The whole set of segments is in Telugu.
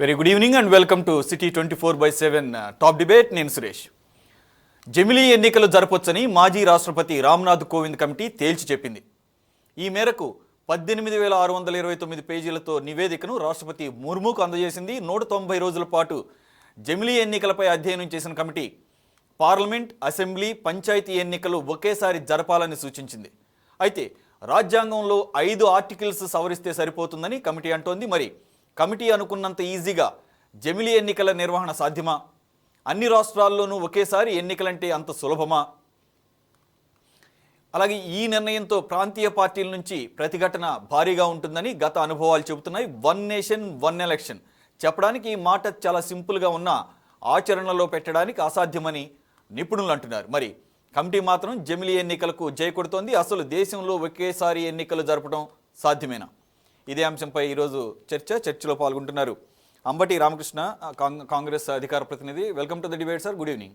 Very good evening and welcome to city 24/7 top debate. నేను సురేష్. జమిలీ ఎన్నికలు జరపొచ్చని మాజీ రాష్ట్రపతి రామ్నాథ్ కోవింద్ కమిటీ తేల్చి చెప్పింది. ఈ మేరకు 18,629 పేజీలతో నివేదికను రాష్ట్రపతి ముర్ముకు అందజేసింది. 190 రోజుల పాటు జమిలీ ఎన్నికలపై అధ్యయనం చేసిన కమిటీ పార్లమెంట్, అసెంబ్లీ, పంచాయతీ ఎన్నికలు ఒకేసారి జరపాలని సూచించింది. అయితే రాజ్యాంగంలో 5 ఆర్టికల్స్ సవరిస్తే సరిపోతుందని కమిటీ అంటోంది. మరి కమిటీ అనుకున్నంత ఈజీగా జమిలీ ఎన్నికల నిర్వహణ సాధ్యమా? అన్ని రాష్ట్రాల్లోనూ ఒకేసారి ఎన్నికలంటే అంత సులభమా? అలాగే ఈ నిర్ణయంతో ప్రాంతీయ పార్టీల నుంచి ప్రతిఘటన భారీగా ఉంటుందని గత అనుభవాలు చెబుతున్నాయి. 1 నేషన్ 1 ఎలక్షన్ చెప్పడానికి ఈ మాట చాలా సింపుల్గా ఉన్న ఆచరణలో పెట్టడానికి అసాధ్యమని నిపుణులు అంటున్నారు. మరి కమిటీ మాత్రం జమిలీ ఎన్నికలకు జై కొడుతోంది. అసలు దేశంలో ఒకేసారి ఎన్నికలు జరపడం సాధ్యమేనా? ఇదే అంశంపై ఈరోజు చర్చలో పాల్గొంటున్నారు అంబటి రామకృష్ణ, కాంగ్రెస్ అధికార ప్రతినిధి. Welcome to the debate sir. Good evening.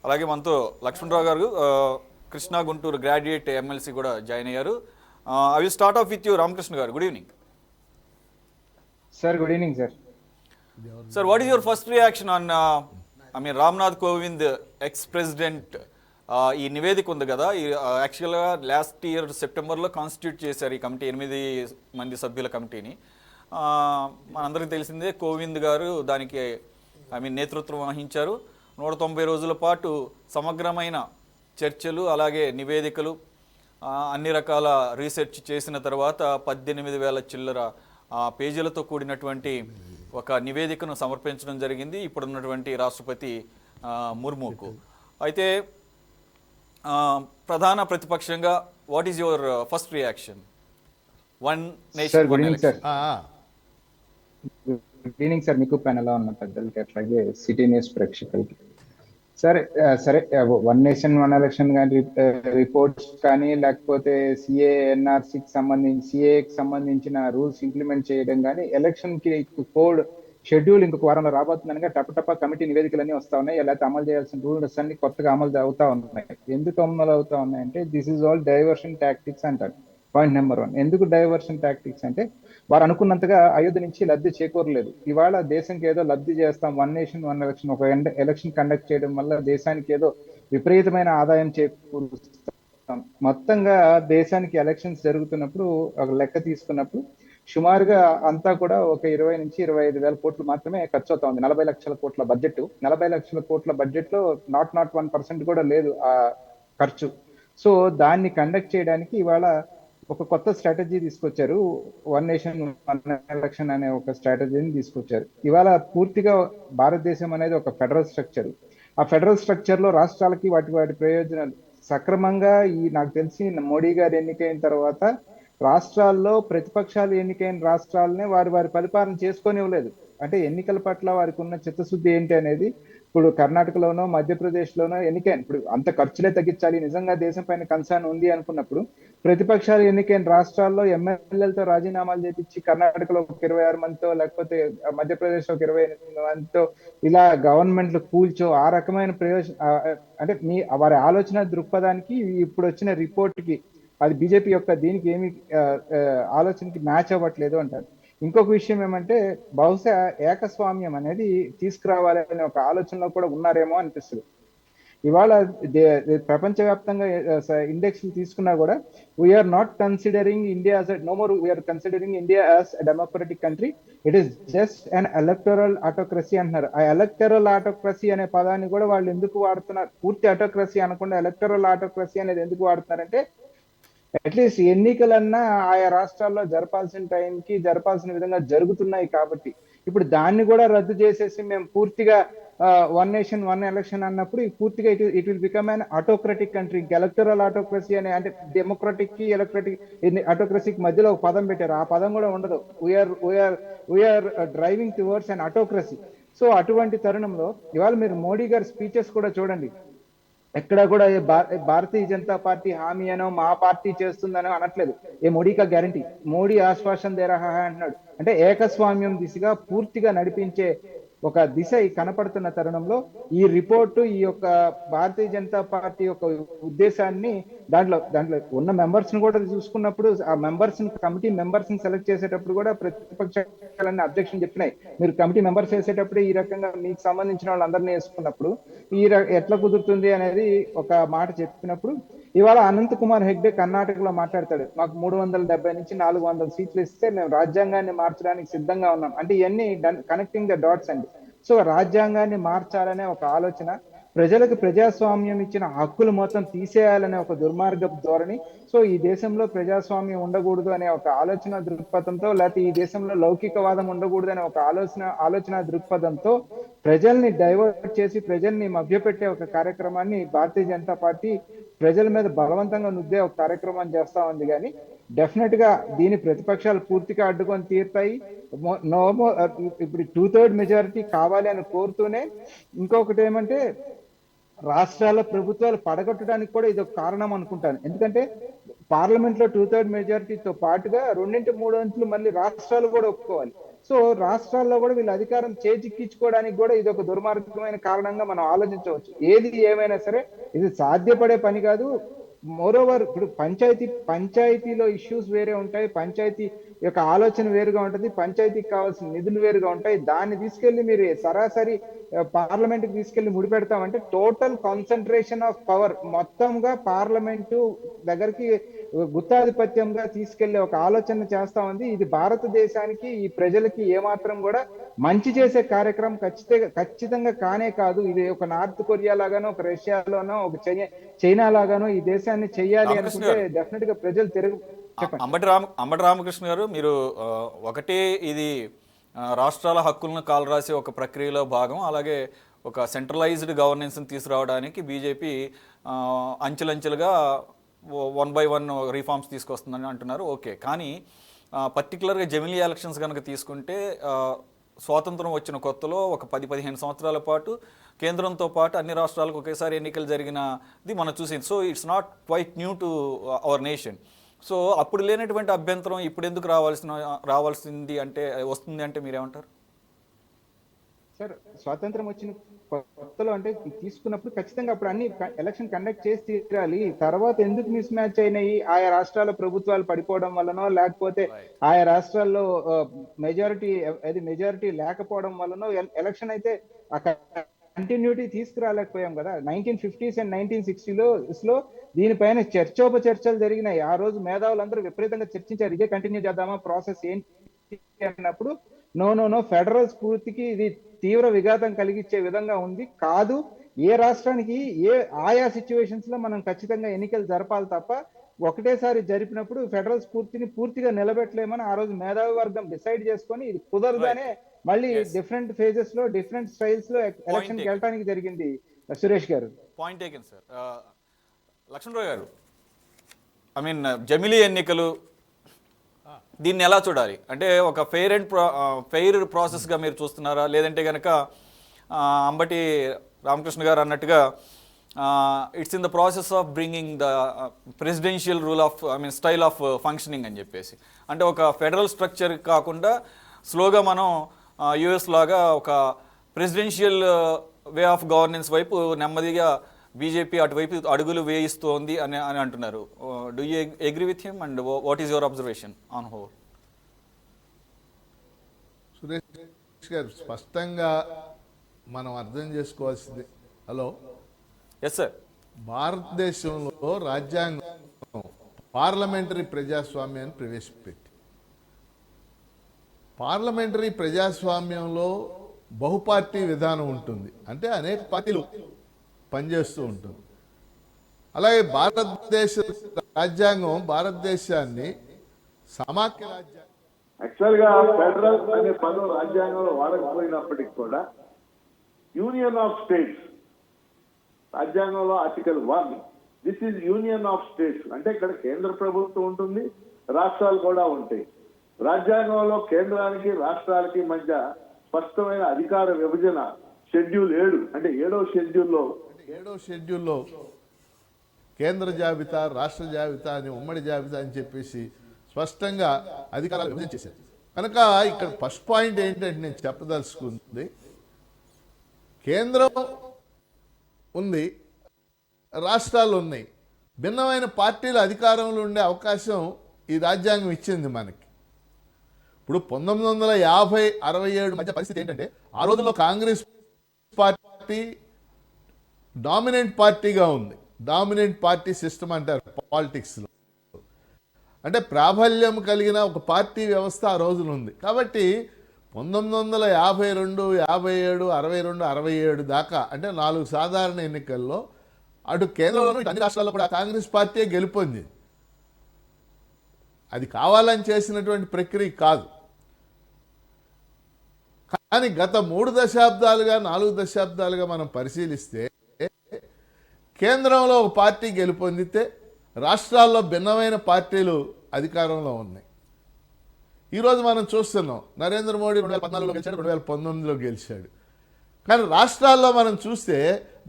అలాగే మనతో లక్ష్మణరావు గారు, కృష్ణా గుంటూరు గ్రాడ్యుయేట్ ఎమ్మెల్సీ కూడా జాయిన్ అయ్యారు. I will start off with you Ramakrishna గారు. Good evening sir. Good evening sir. Sir, what is your first reaction on Ramnath Kovind ex president ఈ నివేదిక ఉంది కదా, యాక్చువల్గా లాస్ట్ ఇయర్ సెప్టెంబర్లో కాన్స్టిట్యూట్ చేశారు ఈ కమిటీ, 8 మంది సభ్యుల కమిటీని. మనందరికీ తెలిసిందే కోవింద్ గారు దానికి నేతృత్వం వహించారు. 190 రోజుల పాటు సమగ్రమైన చర్చలు, అలాగే నివేదికలు, అన్ని రకాల రీసెర్చ్ చేసిన తర్వాత 18,000 చిల్లర పేజీలతో కూడినటువంటి ఒక నివేదికను సమర్పించడం జరిగింది ఇప్పుడున్నటువంటి రాష్ట్రపతి ముర్ముకు. అయితే ప్రధాన ప్రతిపక్షంగా what is your first reaction? 1 nation 1 election. Good evening sir, మీకు ప్యానెల్ ఉన్న పెద్దలకి అట్లాగే సిటీ న్యూస్ ప్రేక్షకులకి. సరే 1 నేషన్ 1 ఎలక్షన్ కానీ రిపోర్ట్స్ కానీ లేకపోతే సిఏకి సంబంధించిన రూల్స్ ఇంప్లిమెంట్ చేయడం కానీ, ఎలక్షన్ కి కోడ్ షెడ్యూల్ ఇంకొక వారంలో రాబోతుందనగా టప కమిటీ నివేదికలన్నీ వస్తా ఉన్నాయి. లేకపోతే అమలు చేయాల్సిన రూల్స్ అన్ని కొత్తగా అమలు అవుతా ఉన్నాయి. ఎందుకు అమలు అవుతా ఉన్నాయంటే this is all diversion tactics అంటారు. Point number 1. ఎందుకు డైవర్షన్ టాక్టిక్స్ అంటే వారు అనుకున్నంతగా అయోధ్య నుంచి లబ్ధి చేకూరలేదు. ఇవాళ దేశంకి ఏదో లబ్ధి చేస్తాం, 1 నేషన్ 1 ఎలక్షన్, ఒక ఎలక్షన్ కండక్ట్ చేయడం వల్ల దేశానికి ఏదో విపరీతమైన ఆదాయం చేకూరుస్తాం. మొత్తంగా దేశానికి ఎలక్షన్స్ జరుగుతున్నప్పుడు ఒక లెక్క తీసుకున్నప్పుడు సుమారుగా అంతా కూడా ఒక 20 నుంచి 25,000 కోట్లు మాత్రమే ఖర్చు అవుతా ఉంది. 40 లక్షల కోట్ల బడ్జెట్. 40 లక్షల కోట్ల బడ్జెట్ లో 0.1% కూడా లేదు ఆ ఖర్చు. సో దాన్ని కండక్ట్ చేయడానికి ఇవాళ ఒక కొత్త స్ట్రాటజీ తీసుకొచ్చారు. 1 నేషన్ 1 ఎలక్షన్ అనే ఒక స్ట్రాటజీని తీసుకొచ్చారు. ఇవాళ పూర్తిగా భారతదేశం అనేది ఒక ఫెడరల్ స్ట్రక్చర్. ఆ ఫెడరల్ స్ట్రక్చర్ లో రాష్ట్రాలకి వాటి ప్రయోజనాలు సక్రమంగా నాకు తెలిసి మోడీ గారు ఎన్నికైన తర్వాత రాష్ట్రాల్లో ప్రతిపక్షాలు ఎన్నికైన రాష్ట్రాలనే వారి పరిపాలన చేసుకోనివ్వలేదు. అంటే ఎన్నికల పట్ల వారికి ఉన్న చిత్తశుద్ధి ఏంటి అనేది ఇప్పుడు కర్ణాటకలోనో మధ్యప్రదేశ్లోనో ఎన్నికైన ఇప్పుడు అంత ఖర్చులే తగ్గించాలి, నిజంగా దేశం పైన కన్సర్న్ ఉంది అనుకున్నప్పుడు ప్రతిపక్షాలు ఎన్నికైన రాష్ట్రాల్లో ఎమ్మెల్యేలతో రాజీనామాలు చేపించి కర్ణాటకలో ఒక 26 మందితో లేకపోతే మధ్యప్రదేశ్ ఒక 28 మందితో ఇలా గవర్నమెంట్లు కూల్చో ఆ రకమైన అంటే వారి ఆలోచన దృక్పథానికి ఇప్పుడు వచ్చిన రిపోర్ట్కి అది బీజేపీ యొక్క దీనికి ఏమి ఆలోచనకి మ్యాచ్ అవ్వట్లేదు అంటారు. ఇంకొక విషయం ఏమంటే బహుశా ఏకస్వామ్యం అనేది తీసుకురావాలనే ఒక ఆలోచనలో కూడా ఉన్నారేమో అనిపిస్తుంది. ఇవాళ ప్రపంచవ్యాప్తంగా ఇండెక్స్ తీసుకున్నా కూడా we are not considering India we are considering India as a democratic country. It is just an electoral autocracy అంటున్నారు. ఆ ఎలక్టరల్ ఆటోక్రసీ అనే పదాన్ని కూడా వాళ్ళు ఎందుకు వాడుతున్నారు? పూర్తి ఆటోక్రసీ అనకుండా ఎలక్టరల్ ఆటోక్రసీ అనేది ఎందుకు వాడుతున్నారంటే అట్లీస్ట్ ఎన్నికలన్నా ఆయా రాష్ట్రాల్లో జరపాల్సిన టైంకి జరపాల్సిన విధంగా జరుగుతున్నాయి కాబట్టి ఇప్పుడు దాన్ని కూడా రద్దు చేసేసి మేము పూర్తిగా 1 నేషన్ 1 ఎలక్షన్ అన్నప్పుడు పూర్తిగా it will become an autocratic country. Electoral autocracy అనే అంటే డెమోక్రటిక్ కి ఆటోక్రసీకి మధ్యలో ఒక పదం పెట్టారు. ఆ పదం కూడా ఉండదు. వీఆర్ డ్రైవింగ్ టువర్డ్స్ అన్ ఆటోక్రసీ. సో అటువంటి తరుణంలో ఇవాళ మీరు మోడీ గారి స్పీచెస్ కూడా చూడండి. ఎక్కడ కూడా భారతీయ జనతా పార్టీ హామీ అనో మా పార్టీ చేస్తుందనో అనట్లేదు. ఏ మోడీకా గ్యారంటీ, మోడీ ఆశ్వాసం దే రహా అన్నాడు. అంటే ఏకస్వామ్యం దిశగా పూర్తిగా నడిపించే ఒక దిశ కనపడుతున్న తరుణంలో ఈ రిపోర్టు ఈ యొక్క భారతీయ జనతా పార్టీ యొక్క ఉద్దేశాన్ని దాంట్లో ఉన్న మెంబర్స్ ని కూడా చూసుకున్నప్పుడు ఆ మెంబర్స్ కమిటీ మెంబర్స్ ని సెలెక్ట్ చేసేటప్పుడు కూడా ప్రతిపక్షాలన్నీ అబ్జెక్షన్ చెప్పినాయి. మీరు కమిటీ మెంబర్స్ వేసేటప్పుడు ఈ రకంగా మీకు సంబంధించిన వాళ్ళందరినీ వేసుకున్నప్పుడు ఎట్లా కుదురుతుంది అనేది ఒక మాట చెప్పినప్పుడు, ఇవాళ అనంత్ కుమార్ హెగ్డే కర్ణాటకలో మాట్లాడతాడు, మాకు 370 నుంచి 400 సీట్లు ఇస్తే మేము రాజ్యాంగాన్ని మార్చడానికి సిద్ధంగా ఉన్నాం అంటే ఇవన్నీ కనెక్టింగ్ ద డాట్స్ అండి. సో రాజ్యాంగాన్ని మార్చాలనే ఒక ఆలోచన, ప్రజలకు ప్రజాస్వామ్యం ఇచ్చిన హక్కులు మొత్తం తీసేయాలనే ఒక దుర్మార్గపు ధోరణి, సో ఈ దేశంలో ప్రజాస్వామ్యం ఉండకూడదు అనే ఒక ఆలోచన దృక్పథంతో, లేకపోతే ఈ దేశంలో లౌకికవాదం ఉండకూడదు అనే ఒక ఆలోచన దృక్పథంతో ప్రజల్ని డైవర్ట్ చేసి ప్రజల్ని మభ్యపెట్టే ఒక కార్యక్రమాన్ని భారతీయ జనతా పార్టీ ప్రజల మీద బలవంతంగా నుద్దే ఒక కార్యక్రమాన్ని చేస్తా ఉంది. కానీ డెఫినెట్ గా దీని ప్రతిపక్షాలు పూర్తిగా అడ్డుకొని తీరుతాయి. ఇప్పుడు 2/3 మెజారిటీ కావాలి అని కోరుతూనే, ఇంకొకటి ఏమంటే రాష్ట్రాల ప్రభుత్వాలు పడగొట్టడానికి కూడా ఇది ఒక కారణం అనుకుంటాను. ఎందుకంటే పార్లమెంట్ లో 2/3 మెజారిటీతో పాటుగా 2/3 మళ్ళీ రాష్ట్రాలు కూడా ఒప్పుకోవాలి. సో రాష్ట్రాల్లో కూడా వీళ్ళు అధికారం చేజిక్కించుకోవడానికి కూడా ఇది ఒక దుర్మార్గమైన కారణంగా మనం ఆలోచించవచ్చు. ఏది ఏమైనా సరే ఇది సాధ్యపడే పని కాదు. మోరోవర్ ఇప్పుడు పంచాయతీలో ఇష్యూస్ వేరే ఉంటాయి, పంచాయతీ యొక్క ఆలోచన వేరుగా ఉంటుంది, పంచాయతీకి కావాల్సిన నిధులు వేరుగా ఉంటాయి. దాన్ని తీసుకెళ్లి మీరు సరాసరి పార్లమెంట్ కి తీసుకెళ్లి ముడిపెడతామంటే టోటల్ కాన్సన్ట్రేషన్ ఆఫ్ పవర్ మొత్తంగా పార్లమెంటు దగ్గరికి గుత్తాధిపత్యంగా తీసుకెళ్లే ఒక ఆలోచన చేస్తా ఉంది. ఇది భారతదేశానికి ఈ ప్రజలకి ఏమాత్రం కూడా మంచి చేసే కార్యక్రమం ఖచ్చితంగా కానే కాదు. ఇది ఒక నార్త్ కొరియా లాగానో, ఒక రష్యాలోనో, ఒక చైనా లాగానో ఈ దేశాన్ని చెయ్యాలి అనుకుంటే డెఫినెట్ గా ప్రజలు అంబటి రామకృష్ణ గారు, మీరు ఒకటి ఇది రాష్ట్రాల హక్కులను కాలరాసే ఒక ప్రక్రియలో భాగం, అలాగే ఒక సెంట్రలైజ్డ్ గవర్నెన్స్ని తీసుకురావడానికి బీజేపీ అంచెలంచెలుగా 1 by 1 రిఫార్మ్స్ తీసుకొస్తుందని అంటున్నారు. ఓకే, కానీ పర్టికులర్గా జమిలీ ఎలక్షన్స్ కనుక తీసుకుంటే స్వాతంత్రం వచ్చిన కొత్తలో ఒక 10-15 సంవత్సరాల పాటు కేంద్రంతో పాటు అన్ని రాష్ట్రాలకు ఒకేసారి ఎన్నికలు జరిగినది మనం చూసింది. So it's not quite new to our nation. So అప్పుడు లేనటువంటి అభ్యంతరం ఇప్పుడు ఎందుకు రావాల్సింది అంటే వస్తుంది అంటే మీరేమంటారు? సార్ స్వాతంత్రం వచ్చిన కొత్తలో అంటే తీసుకున్నప్పుడు ఖచ్చితంగా అప్పుడు అన్ని ఎలక్షన్ కండక్ట్ చేసి తీరాలి. తర్వాత ఎందుకు మిస్ మ్యాచ్ అయినాయి? ఆయా రాష్ట్రాల ప్రభుత్వాలు పడిపోవడం వల్లనో, లేకపోతే ఆయా రాష్ట్రాల్లో మెజారిటీ లేకపోవడం వల్లనో ఎలక్షన్ అయితే కంటిన్యూటీ తీసుకురాలేకపోయాం కదా. 1950s అండ్ 1960s దీనిపైన చర్చోపచర్చలు జరిగినాయి. ఆ రోజు మేధావులందరూ విపరీతంగా చర్చించారు, ఇదే కంటిన్యూ చేద్దామా, ప్రాసెస్ ఏంటి అన్నప్పుడు నో ఫెడరల్ స్ఫూర్తికి ఇది తీవ్ర విఘాతం కలిగించే విధంగా ఉంది. కాదు, ఏ రాష్ట్రానికి ఆయా సిచ్యువేషన్స్ లో మనం ఖచ్చితంగా ఎన్నికలు జరపాలి తప్ప ఒకటేసారి జరిపినప్పుడు ఫెడరల్ స్ఫూర్తిని పూర్తిగా నిలబెట్టలేమని ఆ రోజు మేధావి వర్గం డిసైడ్ చేసుకొని ఇది కుదరదనే మళ్ళీ డిఫరెంట్ ఫేజెస్ లో డిఫరెంట్ స్టైల్స్ లో ఎలక్షన్ వెళ్ళడానికి జరిగింది. సురేష్ గారు పాయింట్ టేకెన్ సార్. లక్ష్మణరావు గారు, ఐ మీన్ జమిలీ ఎన్నికలు దీన్ని ఎలా చూడాలి? అంటే ఒక ఫెయిర్ ప్రాసెస్గా మీరు చూస్తున్నారా, లేదంటే కనుక అంబటి రామకృష్ణ గారు అన్నట్టుగా it's in the process of bringing the presidential rule of style of functioning అని చెప్పేసి, అంటే ఒక ఫెడరల్ స్ట్రక్చర్ కాకుండా స్లోగా మనం యుఎస్ లాగా ఒక ప్రెసిడెన్షియల్ వే ఆఫ్ గవర్నెన్స్ వైపు నెమ్మదిగా బీజేపీ అటువైపు అడుగులు వేయిస్తోంది అని అంటున్నారు. Do you agree with him and what is your observation on whole? Suresh గారు, స్పష్టంగా మనం అర్థం చేసుకోవాల్సింది, హలో ఎస్ సార్, భారతదేశంలో రాజ్యాంగం పార్లమెంటరీ ప్రజాస్వామ్యాన్ని ప్రవేశపెట్టి, పార్లమెంటరీ ప్రజాస్వామ్యంలో బహుపార్టీ విధానం ఉంటుంది, అంటే అనేక పార్టీలు పనిచేస్తూ ఉంటుంది. అలాగే భారతదేశ రాజ్యాంగం భారతదేశాన్ని సమాఖ్య రాజ్యాంగం, యాక్చువల్ గా ఫెడరల్ అనే పదం రాజ్యాంగంలో వాడకపోయినప్పటికీ కూడా యూనియన్ ఆఫ్ స్టేట్స్ రాజ్యాంగంలో article 1 this is union of states అంటే ఇక్కడ కేంద్ర ప్రభుత్వం ఉంటుంది, రాష్ట్రాలు కూడా ఉంటాయి. రాజ్యాంగంలో కేంద్రానికి రాష్ట్రాలకి మధ్య స్పష్టమైన అధికార విభజన షెడ్యూల్ 7 అంటే 7వ షెడ్యూల్లో కేంద్ర జాబితా, రాష్ట్ర జాబితా అని, ఉమ్మడి జాబితా అని చెప్పేసి స్పష్టంగా అధికారాలు విభజన చేశారు. కనుక ఇక్కడ ఫస్ట్ పాయింట్ ఏంటంటే నేను చెప్పదలుచుకుంది, కేంద్రం ఉంది, రాష్ట్రాలు ఉన్నాయి. భిన్నమైన పార్టీలు అధికారంలో ఉండే అవకాశం ఈ రాజ్యాంగం ఇచ్చింది మనకి. ఇప్పుడు 1950-67 మధ్య పరిస్థితి ఏంటంటే, ఆ రోజుల్లో కాంగ్రెస్ పార్టీ డామినెంట్ పార్టీగా ఉంది. డామినెంట్ పార్టీ సిస్టమ్ అంటారు పాలిటిక్స్లో. అంటే ప్రాబల్యం కలిగిన ఒక పార్టీ వ్యవస్థ ఆ రోజున ఉంది. కాబట్టి 1952, 57, 62, 67 దాకా అంటే 4 సాధారణ ఎన్నికల్లో అటు కేంద్రంలోనూ ఇటు అన్ని రాష్ట్రాల్లో కూడా కాంగ్రెస్ పార్టీ గెలుపొంది. అది కావాలని చేసినటువంటి ప్రక్రియ కాదు. కానీ గత 3 దశాబ్దాలుగా 4 దశాబ్దాలుగా మనం పరిశీలిస్తే కేంద్రంలో ఒక పార్టీ గెలుపొందితే రాష్ట్రాల్లో భిన్నమైన పార్టీలు అధికారంలో ఉన్నాయి. ఈరోజు మనం చూస్తున్నాం, నరేంద్ర మోడీ 2014లో గెలిచాడు, 2019లో గెలిచాడు. కానీ రాష్ట్రాల్లో మనం చూస్తే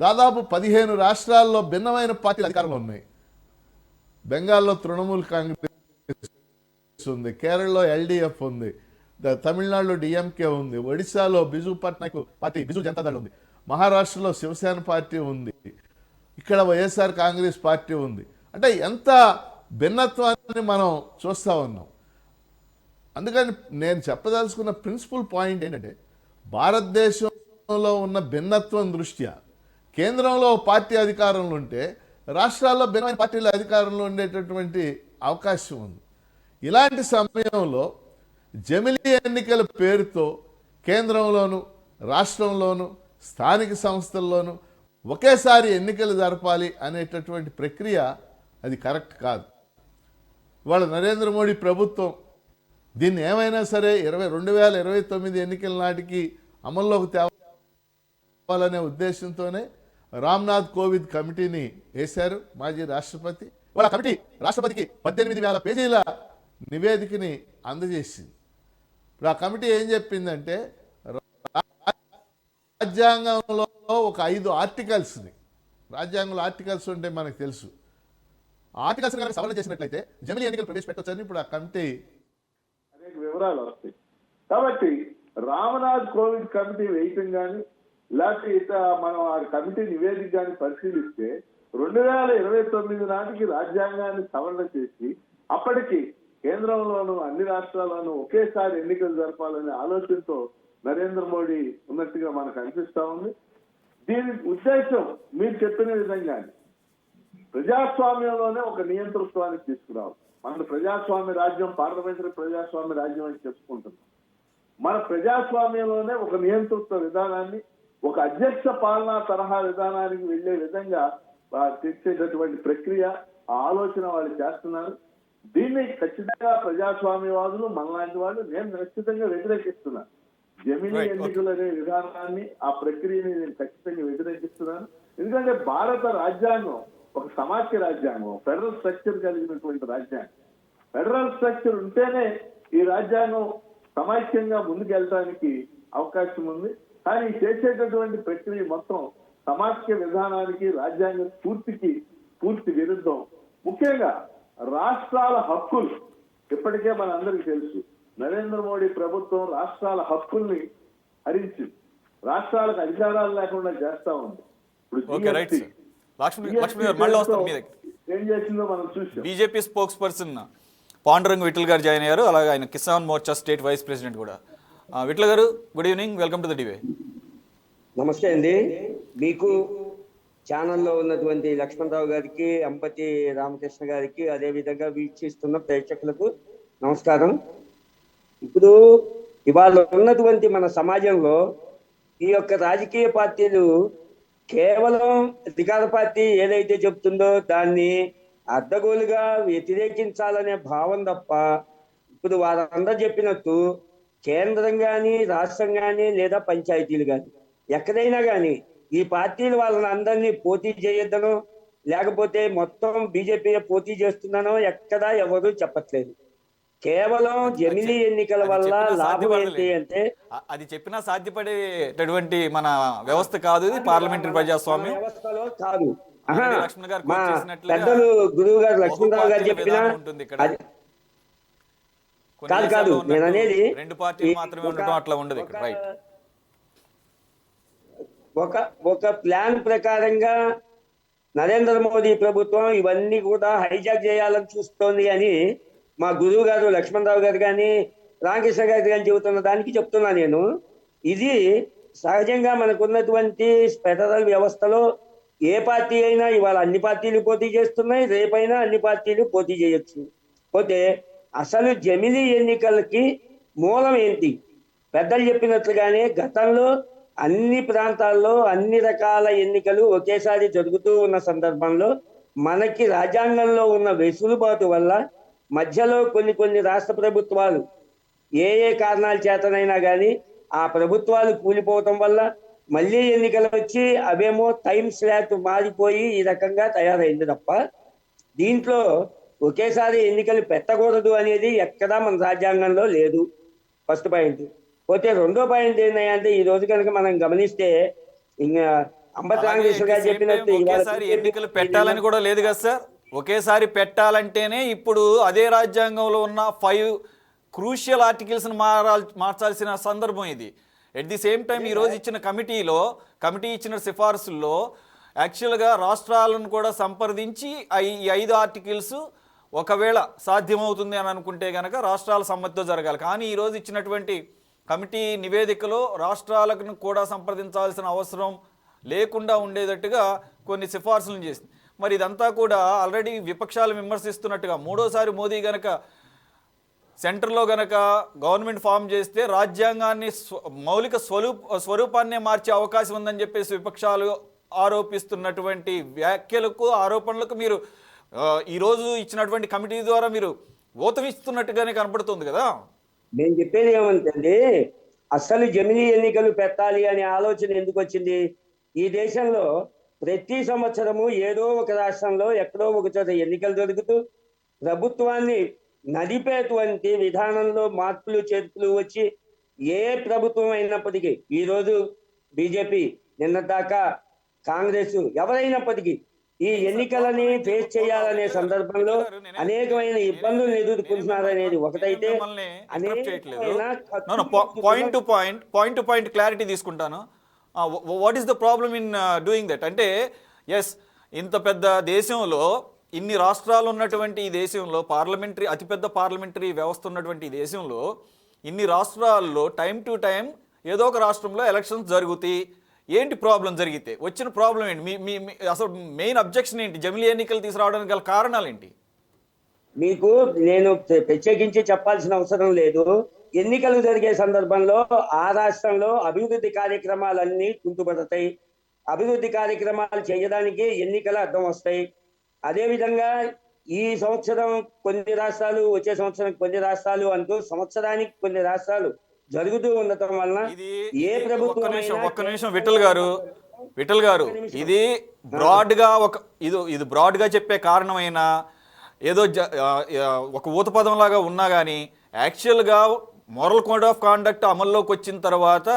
దాదాపు 15 రాష్ట్రాల్లో భిన్నమైన పార్టీలు అధికారంలో ఉన్నాయి. బెంగాల్లో తృణమూల్ కాంగ్రెస్ ఉంది, కేరళలో ఎల్డీఎఫ్ ఉంది, తమిళనాడులో డిఎంకే ఉంది, ఒడిశాలో బిజు పట్నాయక్ పార్టీ బిజు జనతాదళ్ ఉంది, మహారాష్ట్రలో శివసేన పార్టీ ఉంది, ఇక్కడ వైఎస్ఆర్ కాంగ్రెస్ పార్టీ ఉంది. అంటే ఎంత భిన్నత్వాన్ని మనం చూస్తూ ఉన్నాం. అందుకని నేను చెప్పదలుచుకున్న ప్రిన్సిపల్ పాయింట్ ఏంటంటే, భారతదేశంలో ఉన్న భిన్నత్వం దృష్ట్యా కేంద్రంలో పార్టీ అధికారంలో ఉంటే రాష్ట్రాల్లో భిన్నమైన పార్టీల అధికారంలో ఉండేటటువంటి అవకాశం ఉంది. ఇలాంటి సమయంలో జమిలీ ఎన్నికల పేరుతో కేంద్రంలోను రాష్ట్రంలోను స్థానిక సంస్థల్లోనూ ఒకేసారి ఎన్నికలు జరపాలి అనేటటువంటి ప్రక్రియ అది కరెక్ట్ కాదు. ఇవాళ నరేంద్ర మోడీ ప్రభుత్వం దీన్ని ఏమైనా సరే 2029 ఎన్నికల నాటికి అమల్లోకి తేవాలనే ఉద్దేశంతోనే రామ్నాథ్ కోవింద్ కమిటీని వేశారు మాజీ రాష్ట్రపతి. వాళ్ళ కమిటీ రాష్ట్రపతికి 18,000 పేజీల నివేదికని అందజేసింది. ఇప్పుడు ఆ కమిటీ ఏం చెప్పిందంటే, రాజ్యాంగంలో ఒక 5 ఆర్టికల్స్ని, రాజ్యాంగంలో ఆర్టికల్స్ ఉంటే మనకు తెలుసు, ఆర్టికల్స్ కనుక సవరణ చేసినట్లయితే జమిలీ ఎన్నికలు ప్రవేశపెట్టొచ్చని ఇప్పుడు ఆ కమిటీ అనేక వివరాలు వస్తాయి. కాబట్టి రామ్నాథ్ కోవింద్ కమిటీ వేయటం కానీ లేకపోతే ఇతర మనం ఆ కమిటీ నివేదిక కానీ పరిశీలిస్తే 2029 నాటికి రాజ్యాంగాన్ని సవరణ చేసి అప్పటికి కేంద్రంలోనూ అన్ని రాష్ట్రాల్లోనూ ఒకేసారి ఎన్నికలు జరపాలనే ఆలోచనతో నరేంద్ర మోడీ ఉన్నట్టుగా మనకు అనిపిస్తా ఉంది. దీని ఉద్దేశం మీరు చెప్పిన విధంగానే ప్రజాస్వామ్యంలోనే ఒక నియంతృత్వాన్ని తీసుకురావాలి. మన ప్రజాస్వామ్య రాజ్యం పార్లమెంటరీ ప్రజాస్వామ్య రాజ్యం అని చెప్పుకుంటున్నాం. మన ప్రజాస్వామ్యంలోనే ఒక నియంతృత్వ విధానాన్ని, ఒక అధ్యక్ష పాలనా తరహా విధానానికి వెళ్లే విధంగా తెచ్చేటటువంటి ప్రక్రియ, ఆ ఆలోచన వాళ్ళు చేస్తున్నారు. దీన్ని ఖచ్చితంగా ప్రజాస్వామ్యవాదులు మనలాంటి వాళ్ళు నేను ఖచ్చితంగా వ్యతిరేకిస్తున్నాను. జమిలీ ఎన్నికలు అనే విధానాన్ని, ఆ ప్రక్రియని నేను ఖచ్చితంగా వ్యతిరేకిస్తున్నాను. ఎందుకంటే భారత రాజ్యాంగం ఒక సమాఖ్య రాజ్యాంగం, ఫెడరల్ స్ట్రక్చర్ కలిగినటువంటి రాజ్యాంగం. ఫెడరల్ స్ట్రక్చర్ ఉంటేనే ఈ రాజ్యాంగం సమాఖ్యంగా ముందుకెళ్ళడానికి అవకాశం ఉంది. కానీ చేసేటటువంటి ప్రక్రియ మొత్తం సమాఖ్య విధానానికి, రాజ్యాంగ స్ఫూర్తికి పూర్తి విరుద్ధం. ముఖ్యంగా రాష్ట్రాల హక్కులు ఇప్పటికే మనందరికీ తెలుసు. నరేంద్ర మోడీ ప్రభుత్వం రాష్ట్రాల హక్కుల్ని హరించి రాష్ట్రాలకు అధికారాలు లేకుండా చేస్తా ఉంది. ఇప్పుడు ఏం చేసిందో మనం చూసాం. BJP spokesperson Pandurang Vitthal garu join అయ్యారు. అలాగే ఆయన Kisan Morcha state vice president కూడా. Vitthal garu, good evening, welcome to the debate. నమస్తే అండి. మీకు ఛానల్లో ఉన్నటువంటి లక్ష్మణరావు గారికి, అంపతి రామకృష్ణ గారికి, అదేవిధంగా వీక్షిస్తున్న ప్రేక్షకులకు నమస్కారం. ఇప్పుడు ఇవాళ ఉన్నటువంటి మన సమాజంలో ఈ యొక్క రాజకీయ పార్టీలు కేవలం అధికార పార్టీ ఏదైతే చెప్తుందో దాన్ని అడ్డగోలుగా వ్యతిరేకించాలనే భావం తప్ప, ఇప్పుడు వారందరూ చెప్పినట్టు కేంద్రం కానీ, రాష్ట్రం కానీ, లేదా పంచాయతీలు కానీ ఎక్కడైనా కానీ ఈ పార్టీలు వాళ్ళని అందరినీ పోటీ చేయొద్దనో లేకపోతే మొత్తం బీజేపీ పోటీ చేస్తున్నానో ఎక్కడా ఎవరు చెప్పట్లేదు. కేవలం జమిలీ ఎన్నికల వల్ల లాభం ఏంటి అంటే, అది చెప్పినా సాధ్యపడేటటువంటి మన వ్యవస్థ కాదు ఇది, పార్లమెంటరీ ప్రజాస్వామ్యం వ్యవస్థలో కాదు. మా పెద్దలు గురువు గారు లక్ష్మణరావు గారు చెప్పిన కాదు కాదు నేను అనేది రెండు పార్టీలు మాత్రమే ఉండడం అట్లా ఉండదు ఇక్కడ. రైట్. ఒక ప్లాన్ ప్రకారంగా నరేంద్ర మోదీ ప్రభుత్వం ఇవన్నీ కూడా హైజాక్ చేయాలని చూస్తోంది అని మా గురువు గారు లక్ష్మణరావు గారు కానీ రామకృష్ణ గారు కానీ చెబుతున్న దానికి చెప్తున్నా నేను. ఇది సహజంగా మనకున్నటువంటి ఫెడరల్ వ్యవస్థలో ఏ పార్టీ అయినా ఇవాళ అన్ని పార్టీలు పోటీ చేస్తున్నాయి, రేపైనా అన్ని పార్టీలు పోటీ చేయొచ్చు. పోతే అసలు జమిలీ ఎన్నికలకి మూలం ఏంటి? పెద్దలు చెప్పినట్లుగానే గతంలో అన్ని ప్రాంతాల్లో అన్ని రకాల ఎన్నికలు ఒకేసారి జరుగుతూ ఉన్న సందర్భంలో మనకి రాజ్యాంగంలో ఉన్న వెసులుబాటు వల్ల మధ్యలో కొన్ని రాష్ట్ర ప్రభుత్వాలు ఏ కారణాల చేతనైనా కానీ ఆ ప్రభుత్వాలు కూలిపోవటం వల్ల మళ్ళీ ఎన్నికలు వచ్చి అవేమో టైం స్లాట్ మారిపోయి ఈ రకంగా తయారైంది తప్ప దీంట్లో ఒకేసారి ఎన్నికలు పెట్టకూడదు అనేది ఎక్కడా మన రాజ్యాంగంలో లేదు. First point. పోతే రెండో పాయింట్ ఏంటంటే ఈ రోజు కనుక మనం గమనిస్తే ఇంకా అంబటి రామకృష్ణ గారు చెప్పినట్టు ఒకేసారి ఎన్నికలు పెట్టాలని కూడా లేదు కదా సార్. ఒకేసారి పెట్టాలంటేనే ఇప్పుడు అదే రాజ్యాంగంలో ఉన్న 5 క్రూషియల్ ఆర్టికల్స్ మార్చాల్సిన సందర్భం ఇది. ఎట్ ది సేమ్ టైం ఈరోజు ఇచ్చిన కమిటీ ఇచ్చిన సిఫార్సుల్లో యాక్చువల్గా రాష్ట్రాలను కూడా సంప్రదించి ఈ 5 ఆర్టికల్స్ ఒకవేళ సాధ్యమవుతుంది అని అనుకుంటే కనుక రాష్ట్రాల సమ్మతితో జరగాలి. కానీ ఈరోజు ఇచ్చినటువంటి కమిటీ నివేదికలో రాష్ట్రాలను కూడా సంప్రదించాల్సిన అవసరం లేకుండా ఉండేటట్టుగా కొన్ని సిఫార్సులను చేసింది. మరి ఇదంతా కూడా ఆల్రెడీ విపక్షాలు విమర్శిస్తున్నట్టుగా మూడోసారి మోదీ గనక సెంటర్లో గనక గవర్నమెంట్ ఫామ్ చేస్తే రాజ్యాంగాన్ని మౌలిక స్వరూపాన్నే మార్చే అవకాశం ఉందని చెప్పేసి విపక్షాలు ఆరోపిస్తున్నటువంటి వ్యాఖ్యలకు ఆరోపణలకు మీరు ఈరోజు ఇచ్చినటువంటి కమిటీ ద్వారా మీరు ఓతమిస్తున్నట్టుగానే కనపడుతుంది కదా. నేను చెప్పేది ఏమంటే అసలు జమిలీ ఎన్నికలు పెట్టాలి అనే ఆలోచన ఎందుకు వచ్చింది? ఈ దేశంలో ప్రతి సంవత్సరము ఏదో ఒక రాష్ట్రంలో ఎక్కడో ఒక చోట ఎన్నికలు జరుగుతూ ప్రభుత్వాన్ని నడిపేటువంటి విధానంలో మార్పులు చేర్పులు వచ్చి ఏ ప్రభుత్వం అయినప్పటికీ ఈరోజు బీజేపీ నిన్న దాకా కాంగ్రెస్ ఎవరైనప్పటికీ ఈ ఎన్నికలని ఫేస్ చేయాలనే సందర్భంలో అనేకమైన ఇబ్బందులు ఎదుర్కొంటున్నారనేది ఒకటైతే పాయింట్ టు పాయింట్ క్లారిటీ తీసుకుంటాను. What is the problem in doing that అంటే ఎస్ ఇంత పెద్ద దేశంలో ఇన్ని రాష్ట్రాలు ఉన్నటువంటి ఈ దేశంలో అతిపెద్ద పార్లమెంటరీ వ్యవస్థ ఉన్నటువంటి ఈ దేశంలో ఇన్ని రాష్ట్రాల్లో టైం టు టైం ఏదో ఒక రాష్ట్రంలో ఎలక్షన్స్ జరుగుతాయి. ఏంటి ప్రాబ్లం జరిగితే వచ్చిన ప్రాబ్లం ఏంటి? మీ అసలు మెయిన్ అబ్జెక్షన్ ఏంటి? జమిలీ ఎన్నికలు తీసుకురావడానికి గల కారణాలు ఏంటి? మీకు నేను ప్రత్యేకించి చెప్పాల్సిన అవసరం లేదు. ఎన్నికలు జరిగే సందర్భంలో ఆ రాష్ట్రంలో అభివృద్ధి కార్యక్రమాలన్నీ కుంటుపడతాయి. అభివృద్ధి కార్యక్రమాలు చేయడానికి ఎన్నికలు అర్థం వస్తాయి. అదేవిధంగా ఈ సంవత్సరం కొన్ని రాష్ట్రాలు, వచ్చే సంవత్సరం కొన్ని రాష్ట్రాలు అంటూ సంవత్సరానికి కొన్ని రాష్ట్రాలు జరుగుతూ ఉండటం వలన ఏ ప్రభుత్వం ఒక్క నిమిషం విఠల్ గారు ఇది బ్రాడ్ గా చెప్పే కారణమైన ఏదో ఒక ఊతపదం లాగా ఉన్నా కానీ యాక్చువల్గా మోరల్ కోడ్ ఆఫ్ కాండక్ట్ అమల్లోకి వచ్చిన తర్వాత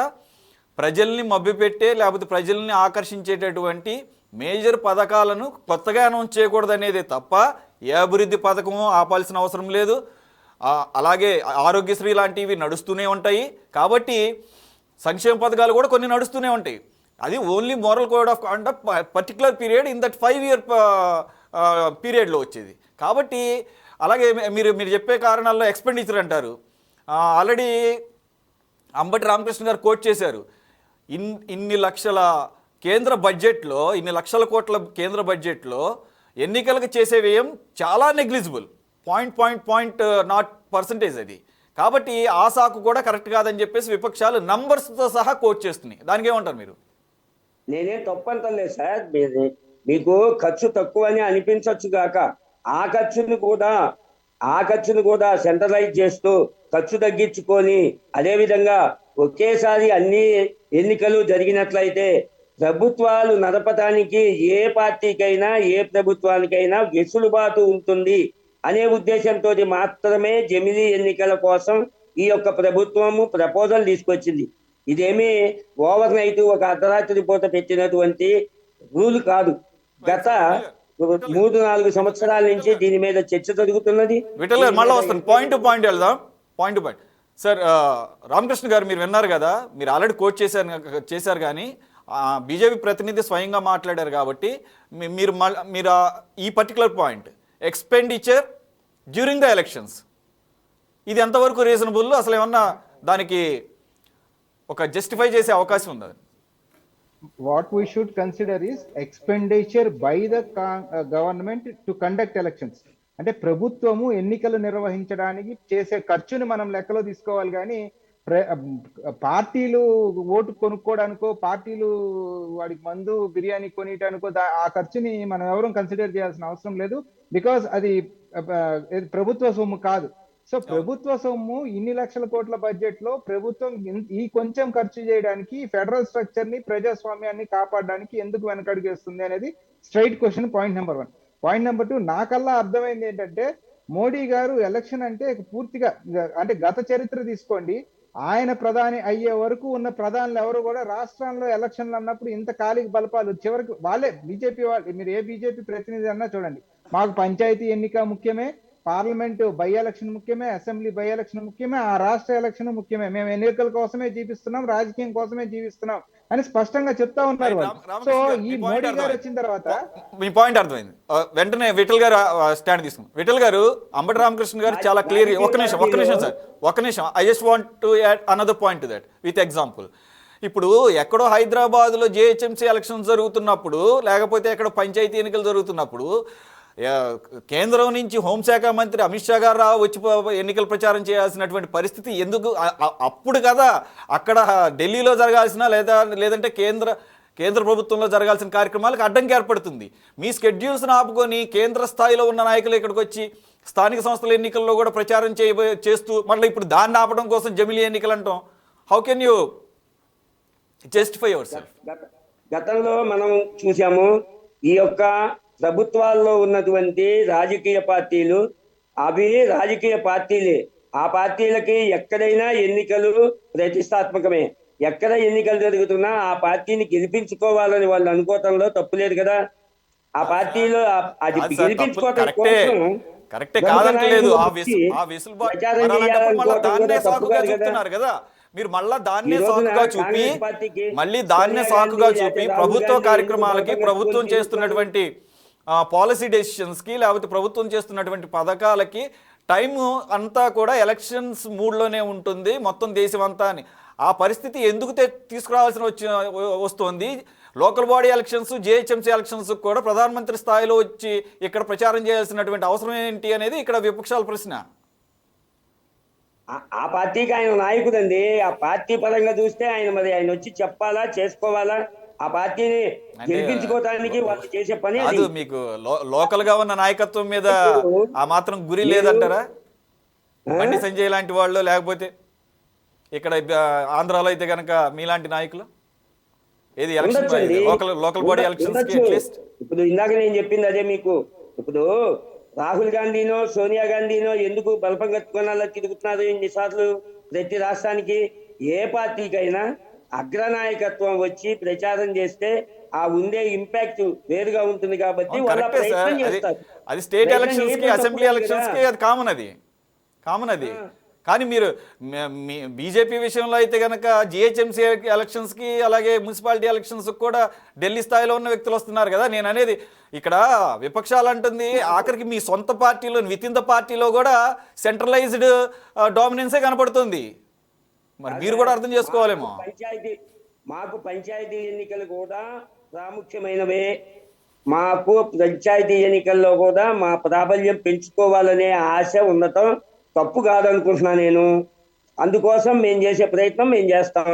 ప్రజల్ని మభ్యపెట్టే లేకపోతే ప్రజల్ని ఆకర్షించేటటువంటి మేజర్ పథకాలను కొత్తగా అనౌన్స్ చేయకూడదు అనేది తప్ప ఏ అభివృద్ధి పథకము ఆపాల్సిన అవసరం లేదు. అలాగే ఆరోగ్యశ్రీ లాంటివి నడుస్తూనే ఉంటాయి. కాబట్టి సంక్షేమ పథకాలు కూడా కొన్ని నడుస్తూనే ఉంటాయి. అది only moral code of conduct particular period in that 5 year పీరియడ్లో వచ్చేది. కాబట్టి అలాగే మీరు చెప్పే కారణాల్లో ఎక్స్పెండిచర్ అంటారు. ఆల్రెడీ అంబటి రామకృష్ణ గారు కోట్ చేశారు. ఇన్ని లక్షల కేంద్ర బడ్జెట్లో, ఇన్ని లక్షల కోట్ల కేంద్ర బడ్జెట్లో ఎన్నికలకు చేసే వ్యయం చాలా నెగ్లిజిబుల్, పాయింట్ నాట్ పర్సంటేజ్ అది. కాబట్టి ఆ సాకు కూడా కరెక్ట్ కాదని చెప్పేసి విపక్షాలు నంబర్స్తో సహా కోట్ చేస్తున్నాయి. దానికి ఏమంటారు మీరు? నేనేం తప్పంటలేదు సార్. మీకు ఖర్చు తక్కువ అని అనిపించవచ్చు కాక ఆ ఖర్చును కూడా సెంట్రలైజ్ చేస్తూ ఖర్చు తగ్గించుకొని అదేవిధంగా ఒకేసారి అన్ని ఎన్నికలు జరిగినట్లయితే ప్రభుత్వాలు నడపటానికి ఏ పార్టీకైనా ఏ ప్రభుత్వానికైనా వెసులుబాటు ఉంటుంది అనే ఉద్దేశంతో మాత్రమే జమిలీ ఎన్నికల కోసం ఈ యొక్క ప్రభుత్వము ప్రపోజల్ తీసుకొచ్చింది. ఇదేమీ ఓవర్ నైట్ ఒక అర్ధరాత్రి పూట పెట్టినటువంటి రూల్ కాదు. గత 3-4 సంవత్సరాల నుంచి దీని మీద చర్చ జరుగుతున్నది. విఠల్ గారు మళ్ళీ వస్తాను, పాయింట్ టు పాయింట్ వెళ్దాం. Point to point sir. Ramakrishna గారు మీరు విన్నారు కదా, మీరు ఆల్రెడీ కోట్ చేశారు కానీ బీజేపీ ప్రతినిధి స్వయంగా మాట్లాడారు కాబట్టి మీరు ఈ particular point expenditure during the elections ఇది ఎంతవరకు రీజనబుల్, అసలు ఏమన్నా దానికి ఒక జస్టిఫై చేసే అవకాశం ఉందా? What we should consider is expenditure by the government to conduct elections. అంటే ప్రభుత్వము ఎన్నికలు నిర్వహించడానికి చేసే ఖర్చుని మనం లెక్కలో తీసుకోవాలి, కానీ పార్టీలు ఓటు కొనుక్కోవడానికో పార్టీలు వాడికి మందు బిర్యానీ కొనియటానికో ఆ ఖర్చుని మనం ఎవరూ కన్సిడర్ చేయాల్సిన అవసరం లేదు. బికాస్ అది ప్రభుత్వ సొమ్ము కాదు. సో ప్రభుత్వ సొమ్ము ఇన్ని లక్షల కోట్ల బడ్జెట్ లో ప్రభుత్వం ఈ కొంచెం ఖర్చు చేయడానికి ఫెడరల్ స్ట్రక్చర్ ని ప్రజాస్వామ్యాన్ని కాపాడడానికి ఎందుకు వెనకడుగేస్తుంది అనేది straight question. Point number 1. Point number 2, నాకల్లా అర్థమైంది ఏంటంటే మోడీ గారు ఎలక్షన్ అంటే పూర్తిగా అంటే గత చరిత్ర తీసుకోండి, ఆయన ప్రధాని అయ్యే వరకు ఉన్న ప్రధానులు ఎవరు కూడా రాష్ట్రాల్లో ఎలక్షన్లు అన్నప్పుడు ఇంత కాలిక బలపాలు చివరికి వాళ్ళే బీజేపీ వాళ్ళు, మీరు ఏ బీజేపీ ప్రతినిధి అన్నా చూడండి, మాకు పంచాయతీ ఎన్నిక ముఖ్యమే, పార్లమెంట్ బై ఎలక్షన్ ముఖ్యమే, అసెంబ్లీ బై ఎలక్షన్ ముఖ్యమే, ఆ రాష్ట్ర ఎలక్షన్ ముఖ్యమే, మేము ఎన్నికల కోసమే జీవిస్తున్నాం, రాజకీయం కోసమే జీవిస్తున్నాం అని స్పష్టంగా చెప్తా ఉన్నారు వాళ్ళు. సో ఈ మోడీ గారు వచ్చిన తర్వాత మీ పాయింట్ అర్థమైంది. వెంటనే విఠల్ గారు స్టాండ్ తీసుకున్నారు. విఠల్ గారు, అంబటి రామకృష్ణ గారు చాలా క్లియర్. ఒక్క నిమిషం సార్, ఒక్క నిమిషం. I just want to add another point to that with example. ఇప్పుడు ఎక్కడో హైదరాబాద్లో జిహెచ్ఎంసీ ఎలక్షన్స్ జరుగుతున్నప్పుడు, లేకపోతే ఎక్కడో పంచాయతీ ఎన్నికలు జరుగుతున్నప్పుడు కేంద్రం నుంచి హోంశాఖ మంత్రి అమిత్ షా గారు వచ్చి ఎన్నికల ప్రచారం చేయాల్సినటువంటి పరిస్థితి ఎందుకు? అప్పుడు కదా అక్కడ ఢిల్లీలో జరగాల్సిన లేదంటే కేంద్ర ప్రభుత్వంలో జరగాల్సిన కార్యక్రమాలకు అడ్డంకి ఏర్పడుతుంది. మీ స్కెడ్యూల్స్ని ఆపుకొని కేంద్ర స్థాయిలో ఉన్న నాయకులు ఇక్కడికి వచ్చి స్థానిక సంస్థల ఎన్నికల్లో కూడా ప్రచారం చేస్తూ మళ్ళీ ఇప్పుడు దాన్ని ఆపడం కోసం జమిలీ ఎన్నికలు అంటాం. How can you justify your self? గతంలో మనం చూసాము, ఈ యొక్క ప్రభుత్వాల్లో ఉన్నటువంటి రాజకీయ పార్టీలు అవి రాజకీయ పార్టీలే. ఆ పార్టీలకి ఎక్కడైనా ఎన్నికలు ప్రతిష్టాత్మకమే. ఎక్కడ ఎన్నికలు జరుగుతున్నా ఆ పార్టీని గెలిపించుకోవాలని వాళ్ళు అనుకోవటంలో తప్పులేదు కదా. ఆ పార్టీలో అది గెలిపించుకోవటం కోసం కరెక్టే కాదనట్లేదు. కదా మీరు దాన్నే సాకుగా చూపి ప్రభుత్వ కార్యక్రమాలకి, ప్రభుత్వం చేస్తున్నటువంటి పాలసీ డెసిషన్స్కి, లేకపోతే ప్రభుత్వం చేస్తున్నటువంటి పథకాలకి టైం అంతా కూడా ఎలక్షన్స్ మూడ్లోనే ఉంటుంది మొత్తం దేశం అంతా అని. ఆ పరిస్థితి ఎందుకు తీసుకురావాల్సిన వస్తుంది? Local body elections, GHMC elections కూడా ప్రధానమంత్రి స్థాయిలో వచ్చి ఇక్కడ ప్రచారం చేయాల్సినటువంటి అవసరం ఏంటి అనేది ఇక్కడ విపక్షాల ప్రశ్న. ఆ పార్టీకి ఆయన నాయకుడండి. ఆ పార్టీ పరంగా చూస్తే ఆయన వచ్చి చెప్పాలా, చేసుకోవాలా? ఆ పార్టీని గెలిపించుకోవడానికి వాళ్ళు చేసే పని అది. మీకు లోకల్ గా ఉన్న నాయకత్వం మీద ఆ మాత్రం గురి లేదంటారా? బండి సంజయ్ లాంటి వాళ్ళు, లేకపోతే ఇక్కడ ఆంధ్రాలో అయితే కనుక మీలాంటి నాయకులు ఏది ఎలక్షన్ లోకల్ బాడీ ఎలక్షన్స్? ఇప్పుడు ఇందాక నేను చెప్పింది అదే మీకు. ఇప్పుడు రాహుల్ గాంధీనో సోనియా గాంధీనో ఎందుకు బలపం కట్టుకోనాలా తిరుగుతున్నారు ఇన్నిసార్లు ప్రతి రాష్ట్రానికి? ఏ పార్టీకైనా అగ్రనాయకత్వం వచ్చి ప్రచారం చేస్తే ఆ ఉండే ఇంపాక్ట్ వేరుగా ఉంటుంది కాబట్టి వాళ్ళ ప్రయత్నం చేస్తారు. అది స్టేట్ ఎలక్షన్స్ కి, అసెంబ్లీ ఎలక్షన్స్ కి అది కామన్ అది. కానీ మీరు బీజేపీ విషయంలో అయితే కనుక జిహెచ్ఎంసీ ఎలక్షన్స్కి, అలాగే మున్సిపాలిటీ ఎలక్షన్స్ కూడా ఢిల్లీ స్థాయిలో ఉన్న వ్యక్తులు వస్తున్నారు కదా. నేను అనేది ఇక్కడ విపక్షాలు అంటుంది ఆఖరికి మీ సొంత పార్టీలో, విత్ ఇన్ ద పార్టీలో కూడా సెంట్రలైజ్డ్ డామినెన్సే కనపడుతుంది. మరి మీరు కూడా అర్థం చేసుకోవాలేమో. మాకు పంచాయతీ ఎన్నికలు కూడా ప్రాముఖ్యమైనవే. మాకు పంచాయతీ ఎన్నికల్లో కూడా మా ప్రాబల్యం పెంచుకోవాలనే ఆశ ఉండటం తప్పు కాదనుకుంటున్నా నేను. అందుకోసం మేము చేసే ప్రయత్నం మేము చేస్తాం.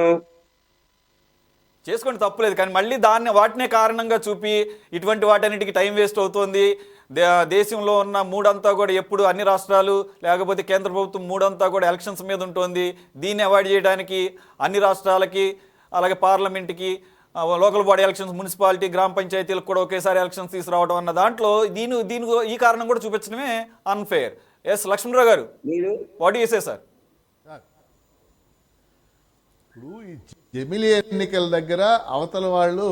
చేసుకోండి, తప్పులేదు. కానీ మళ్ళీ వాటినే కారణంగా చూపి ఇటువంటి వాటన్నిటికీ టైం వేస్ట్ అవుతుంది. దేశంలో ఉన్న మూడంతా కూడా ఎప్పుడు అన్ని రాష్ట్రాలు లేకపోతే కేంద్ర ప్రభుత్వం మూడంతా కూడా ఎలక్షన్స్ మీద ఉంటుంది. దీన్ని అవాయిడ్ చేయడానికి అన్ని రాష్ట్రాలకి, అలాగే పార్లమెంట్కి, లోకల్ బాడీ ఎలక్షన్స్, మున్సిపాలిటీ, గ్రామ పంచాయతీలకు కూడా ఒకేసారి ఎలక్షన్స్ తీసుకురావడం అన్న దాంట్లో ఈ కారణం కూడా చూపించడమే అన్ఫేర్. ఎస్ లక్ష్మణరావు గారు, వాట్ యు సే సార్? ఇప్పుడు ఈ జమిలీ ఎన్నికల దగ్గర అవతల వాళ్ళు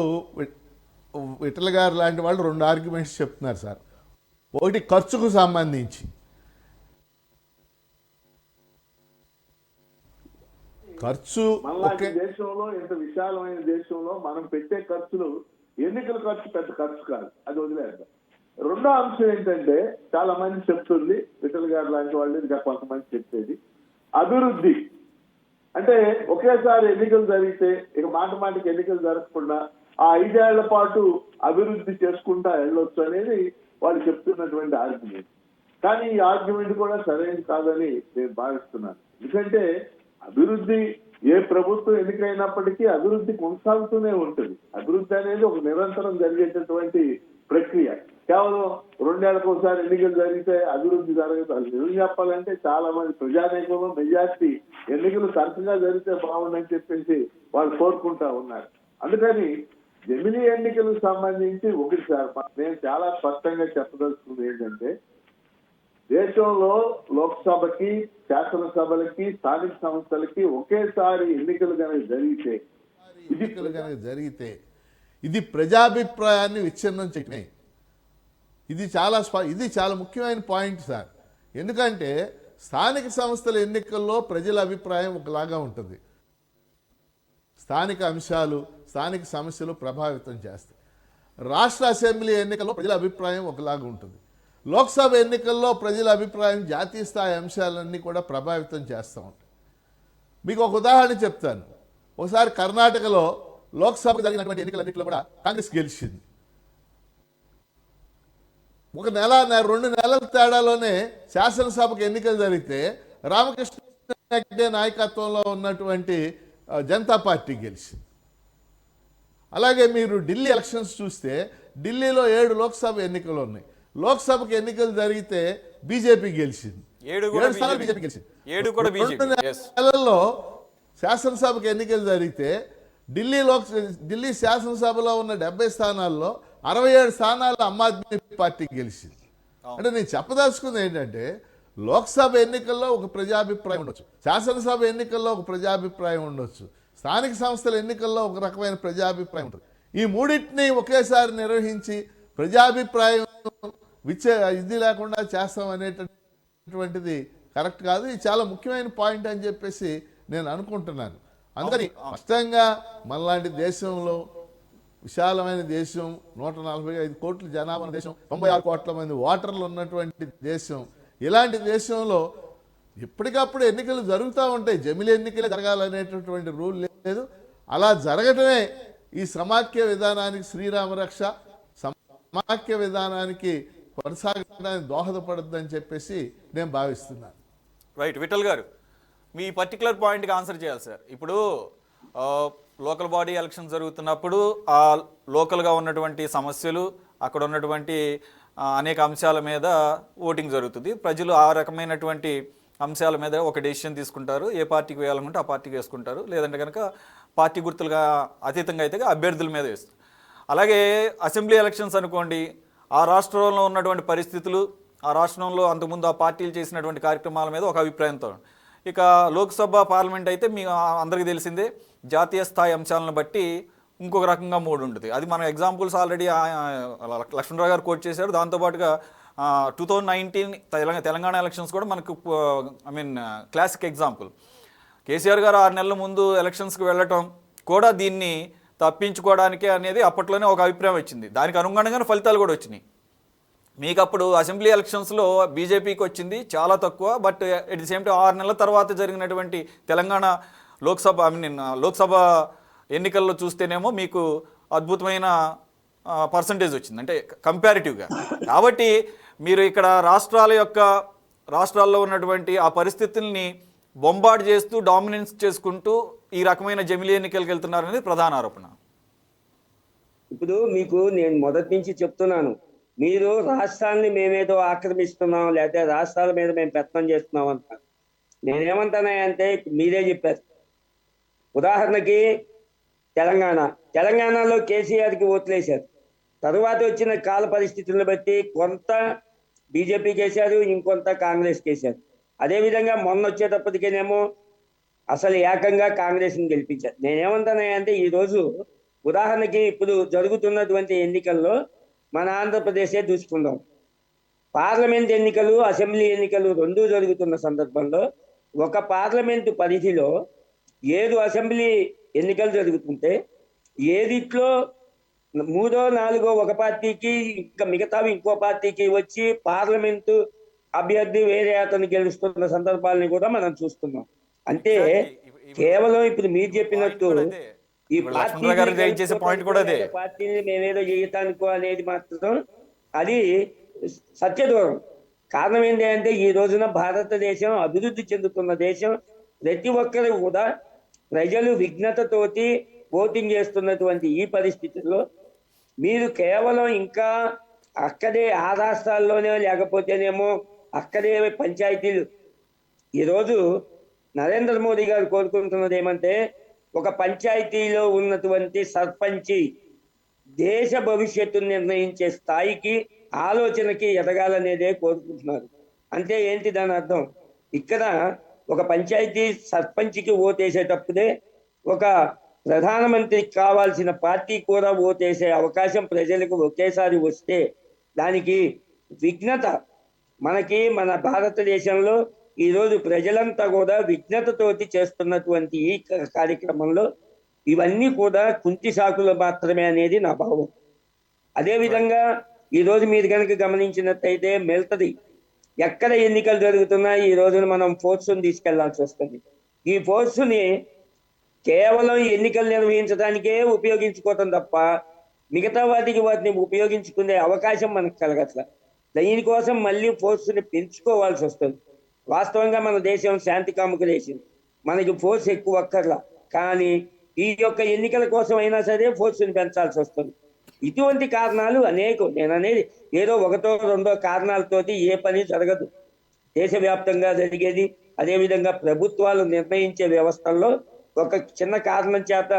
విఠల్ గారు లాంటి వాళ్ళు 2 ఆర్గ్యుమెంట్స్ చెప్తున్నారు సార్. ఒకటి ఖర్చుకు సంబంధించి, ఖర్చు మనలాంటి ఒకే దేశంలో, ఇంత విశాలమైన దేశంలో మనం పెట్టే ఖర్చులు ఎన్నికల ఖర్చు పెద్ద ఖర్చు కాదు, అది వదిలేద్దాం. రెండో అంశం ఏంటంటే చాలా మంది చెప్తుంది, విఠల్ గారు లాంటి వాళ్ళు ఇంకా కొంతమంది చెప్పేది అభివృద్ధి. అంటే ఒకేసారి ఎన్నికలు జరిగితే ఇక మాటికి ఎన్నికలు జరగకుండా ఆ 5 ఏళ్ల పాటు అభివృద్ధి చేసుకుంటా వెళ్ళొచ్చు అనేది వాళ్ళు చెప్తున్నటువంటి ఆర్గ్యుమెంట్. కానీ ఈ ఆర్గ్యుమెంట్ కూడా సరైనది కాదని నేను భావిస్తున్నాను. ఎందుకంటే అభివృద్ధి ఏ ప్రభుత్వం ఎన్నికైనప్పటికీ అభివృద్ధి కొనసాగుతూనే ఉంటుంది. అభివృద్ధి అనేది ఒక నిరంతరం జరిగేటటువంటి ప్రక్రియ. కేవలం 2 ఏళ్లకు ఒకసారి ఎన్నికలు జరిగితే అభివృద్ధి జరగదు. అది నిజం చెప్పాలంటే చాలా మంది ప్రజానీకంలో మెజార్టీ ఎన్నికలు తరచుగా జరిగితే బాగుండని చెప్పేసి వాళ్ళు కోరుకుంటా ఉన్నారు. అందుకని జమిలీ ఎన్నికలకు సంబంధించి ఒకటి సార్, నేను చాలా స్పష్టంగా చెప్పదలుచుకుంది ఏంటంటే దేశంలో లోక్సభకి, శాసనసభలకి, స్థానిక సంస్థలకి ఒకేసారి ఎన్నికలు కనుక జరిగితే ఇది ప్రజాభిప్రాయాన్ని విచ్ఛిన్నం చేయటమే. ఇది చాలా ముఖ్యమైన పాయింట్ సార్. ఎందుకంటే స్థానిక సంస్థల ఎన్నికల్లో ప్రజల అభిప్రాయం ఒకలాగా ఉంటుంది. స్థానిక అంశాలు, స్థానిక సమస్యలు ప్రభావితం చేస్తాయి. రాష్ట్ర అసెంబ్లీ ఎన్నికల్లో ప్రజల అభిప్రాయం ఒకలాగా ఉంటుంది. లోక్సభ ఎన్నికల్లో ప్రజల అభిప్రాయం జాతీయ స్థాయి అంశాలన్నీ కూడా ప్రభావితం చేస్తూ ఉంటాయి. మీకు ఒక ఉదాహరణ చెప్తాను. ఒకసారి కర్ణాటకలో లోక్సభకు జరిగినటువంటి ఎన్నికలన్నింటిలో కూడా కాంగ్రెస్ గెలిచింది. ఒక నెల 2 నెలల తేడాలోనే శాసనసభకు ఎన్నికలు జరిగితే రామకృష్ణ హెగ్డే నాయకత్వంలో ఉన్నటువంటి జనతా పార్టీ గెలిచింది. అలాగే మీరు ఢిల్లీ ఎలక్షన్స్ చూస్తే ఢిల్లీలో 7 లోక్సభ ఎన్నికలు ఉన్నాయి. లోక్సభకు ఎన్నికలు జరిగితే బీజేపీ గెలిచింది. 7 స్థానాలు బీజేపీ గెలిచింది. 2 నెలల్లో శాసనసభకు ఎన్నికలు జరిగితే ఢిల్లీ శాసనసభలో ఉన్న 70 స్థానాల్లో 67 స్థానాలు ఆమ్ ఆద్మీ పార్టీ గెలిచింది. అంటే నేను చెప్పదలుచుకుంది ఏంటంటే లోక్సభ ఎన్నికల్లో ఒక ప్రజాభిప్రాయం ఉండొచ్చు, శాసనసభ ఎన్నికల్లో ఒక ప్రజాభిప్రాయం ఉండొచ్చు, స్థానిక సంస్థల ఎన్నికల్లో ఒక రకమైన ప్రజాభిప్రాయం ఉంటుంది. ఈ మూడింటిని ఒకేసారి నిర్వహించి ప్రజాభిప్రాయం ఇది లేకుండా చేస్తాం అనేటటువంటిది కరెక్ట్ కాదు. ఇది చాలా ముఖ్యమైన పాయింట్ అని చెప్పేసి నేను అనుకుంటున్నాను. అందుకని స్పష్టంగా మనలాంటి దేశంలో, విశాలమైన దేశం, 145 కోట్ల జనాభా దేశం, 96 కోట్ల మంది ఓటర్లు ఉన్నటువంటి దేశం, ఇలాంటి దేశంలో ఎప్పటికప్పుడు ఎన్నికలు జరుగుతూ ఉంటాయి. జమిలీ ఎన్నికలే జరగాలనేటటువంటి రూల్ లేదు. అలా జరగటమే ఈ సమాఖ్య విధానానికి, శ్రీరామరక్ష సమాఖ్య విధానానికి కొనసాగడానికి దోహదపడుతుందని చెప్పేసి నేను భావిస్తున్నాను. రైట్, విఠల్ గారు మీ పర్టికులర్ పాయింట్కి ఆన్సర్ చేయాలి సార్. ఇప్పుడు లోకల్ బాడీ ఎలక్షన్ జరుగుతున్నప్పుడు ఆ లోకల్గా ఉన్నటువంటి సమస్యలు, అక్కడ ఉన్నటువంటి అనేక అంశాల మీద ఓటింగ్ జరుగుతుంది. ప్రజలు ఆ రకమైనటువంటి అంశాల మీద ఒక డెసిషన్ తీసుకుంటారు. ఏ పార్టీకి వేయాలనుకుంటే ఆ పార్టీకి వేసుకుంటారు. లేదంటే కనుక పార్టీ గుర్తులుగా అతీతంగా అయితే అభ్యర్థుల మీద వేస్తారు. అలాగే అసెంబ్లీ ఎలక్షన్స్ అనుకోండి, ఆ రాష్ట్రంలో ఉన్నటువంటి పరిస్థితులు, ఆ రాష్ట్రంలో అంతకుముందు ఆ పార్టీలు చేసినటువంటి కార్యక్రమాల మీద ఒక అభిప్రాయంతో. ఇక లోక్సభ, పార్లమెంట్ అయితే మీ అందరికీ తెలిసిందే, జాతీయ స్థాయి అంశాలను బట్టి ఇంకొక రకంగా మూడు ఉంటుంది. అది మన ఎగ్జాంపుల్స్ ఆల్రెడీ లక్ష్మణరావు గారు కోట్ చేశారు. దాంతోపాటుగా 2019 తెలంగాణ ఎలక్షన్స్ కూడా మనకు క్లాసిక్ ఎగ్జాంపుల్. కేసీఆర్ గారు 6 నెలల ముందు ఎలక్షన్స్కి వెళ్ళటం కూడా దీన్ని తప్పించుకోవడానికి అనేది అప్పట్లోనే ఒక అభిప్రాయం వచ్చింది. దానికి అనుగుణంగానే ఫలితాలు కూడా వచ్చినాయి. మీకు అప్పుడు అసెంబ్లీ ఎలక్షన్స్లో బీజేపీకి వచ్చింది చాలా తక్కువ. But at the same time 6 నెలల తర్వాత జరిగినటువంటి తెలంగాణ లోక్సభ ఎన్నికల్లో చూస్తేనేమో మీకు అద్భుతమైన పర్సంటేజ్ వచ్చింది, అంటే కంపారిటివ్గా. కాబట్టి మీరు ఇక్కడ రాష్ట్రాల్లో ఉన్నటువంటి ఆ పరిస్థితుల్ని బొంబార్డ్ చేస్తూ, డామినెన్స్ చేసుకుంటూ ఈ రకమైన జమిలీ ఎన్నికలకు వెళ్తున్నారనేది ప్రధాన ఆరోపణ. ఇప్పుడు మీకు నేను మొదటి నుంచి చెప్తున్నాను, మీరు రాష్ట్రాన్ని మేమేదో ఆక్రమిస్తున్నాం, లేకపోతే రాష్ట్రాల మీద మేము పెత్తనం చేస్తున్నాం అంటారు. నేనేమంటానంటే మీరే చెప్పారు. ఉదాహరణకి తెలంగాణలో కేసీఆర్కి ఓట్లేశారు. తరువాత వచ్చిన కాల పరిస్థితులను బట్టి కొంత బీజేపీకి వేశారు, ఇంకొంత కాంగ్రెస్కి వేశారు. అదేవిధంగా మొన్న వచ్చేటప్పటికేనేమో అసలు ఏకంగా కాంగ్రెస్ని గెలిపించారు. నేనేమంటానంటే ఈరోజు ఉదాహరణకి ఇప్పుడు జరుగుతున్నటువంటి ఎన్నికల్లో మన ఆంధ్రప్రదేశే చూసుకుందాం. పార్లమెంట్ ఎన్నికలు, అసెంబ్లీ ఎన్నికలు రెండూ జరుగుతున్న సందర్భంలో ఒక పార్లమెంటు పరిధిలో ఏడు అసెంబ్లీ ఎన్నికలు జరుగుతుంటే ఏదిట్లో మూడో నాలుగో ఒక పార్టీకి ఇంకా మిగతావి ఇంకో పార్టీకి వచ్చి పార్లమెంటు అభ్యర్థి వేరే అతను గెలుస్తున్న సందర్భాలని కూడా మనం చూస్తున్నాం. అంటే కేవలం ఇప్పుడు మీరు చెప్పినట్టు ఈ లక్ష్మణరావు గారు రైజ్ చేసే పాయింట్ కూడా అదే. పార్టీని మేమేదో చేయటానికో అనేది మాత్రం అది సత్యదూరం. కారణం ఏంటి అంటే ఈ రోజున భారతదేశం అభివృద్ధి చెందుతున్న దేశం. ప్రతి ఒక్కరు కూడా ప్రజలు విఘ్నతతోటి ఓటింగ్ చేస్తున్నటువంటి ఈ పరిస్థితుల్లో మీరు కేవలం ఇంకా అక్కడే ఆ రాష్ట్రాల్లోనే లేకపోతేనేమో అక్కడే పంచాయతీలు. ఈరోజు నరేంద్ర మోడీ గారు కోరుకుంటున్నది ఏమంటే ఒక పంచాయతీలో ఉన్నటువంటి సర్పంచి దేశ భవిష్యత్తును నిర్ణయించే స్థాయికి ఆలోచనకి ఎదగాలనేదే కోరుకుంటున్నారు. అంటే ఏంటి దాని అర్థం? ఇక్కడ ఒక పంచాయతీ సర్పంచ్కి ఓటేసేటప్పుడే ఒక ప్రధానమంత్రికి కావాల్సిన పార్టీ కూడా ఓటేసే అవకాశం ప్రజలకు ఒకేసారి వస్తే దానికి విఘ్నత మనకి మన భారతదేశంలో ఈరోజు ప్రజలంతా కూడా విఘ్నతతోటి చేస్తున్నటువంటి ఈ కార్యక్రమంలో ఇవన్నీ కూడా కుంటి సాకులు మాత్రమే అనేది నా భావం. అదేవిధంగా ఈరోజు మీరు కనుక గమనించినట్టయితే మెల్తది ఎక్కడ ఎన్నికలు జరుగుతున్నా ఈ రోజున మనం ఫోర్సుని తీసుకెళ్లాల్సి వస్తుంది. ఈ ఫోర్సుని కేవలం ఎన్నికలు నిర్వహించడానికే ఉపయోగించుకోవటం తప్ప మిగతా వాటిని ఉపయోగించుకునే అవకాశం మనకు కలగట్ల. దీనికోసం మళ్ళీ ఫోర్స్ని పెంచుకోవాల్సి వస్తుంది. వాస్తవంగా మన దేశం శాంతి కాముక దేశం, మనకి ఫోర్స్ ఎక్కువ అక్కర్లా. కానీ ఈ యొక్క ఎన్నికల కోసం అయినా సరే ఫోర్స్ని పెంచాల్సి వస్తుంది. ఇటువంటి కారణాలు అనేకం. నేను అనేది ఏదో ఒకటో రెండో కారణాలతోటి ఏ పని జరగదు. దేశవ్యాప్తంగా జరిగేది అదేవిధంగా ప్రభుత్వాలు నిర్ణయించే వ్యవస్థల్లో ఒక చిన్న కారణం చేత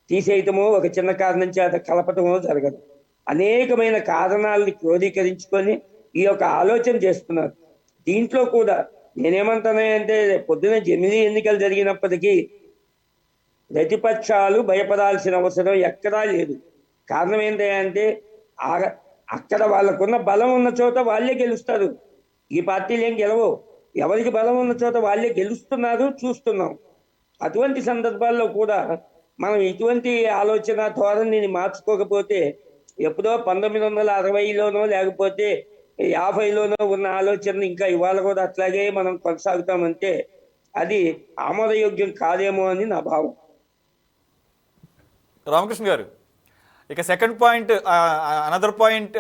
తీసేయటమో ఒక చిన్న కారణం చేత కలపటమో జరగదు. అనేకమైన కారణాలని క్రోధీకరించుకొని ఈ యొక్క ఆలోచన చేస్తున్నారు. దీంట్లో కూడా నేనేమంటానంటే పొద్దున జమిలీ ఎన్నికలు జరిగినప్పటికీ ప్రతిపక్షాలు భయపడాల్సిన అవసరం ఎక్కడా లేదు. కారణం ఏంటంటే అక్కడ వాళ్ళకున్న బలం ఉన్న చోట వాళ్ళే గెలుస్తారు. ఈ పార్టీలు ఏం గెలవో. ఎవరికి బలం ఉన్న చోట వాళ్ళే గెలుస్తున్నారు, చూస్తున్నాం. అటువంటి సందర్భాల్లో కూడా మనం ఇటువంటి ఆలోచన ధోరణిని మార్చుకోకపోతే ఎప్పుడో 1960లోనో లేకపోతే 50లోనో ఉన్న ఆలోచన ఇంకా ఇవాళ కూడా అట్లాగే మనం కొనసాగుతామంటే అది ఆమోదయోగ్యం కాదేమో అని నా భావం. రామకృష్ణ గారు, ఇక second point, another point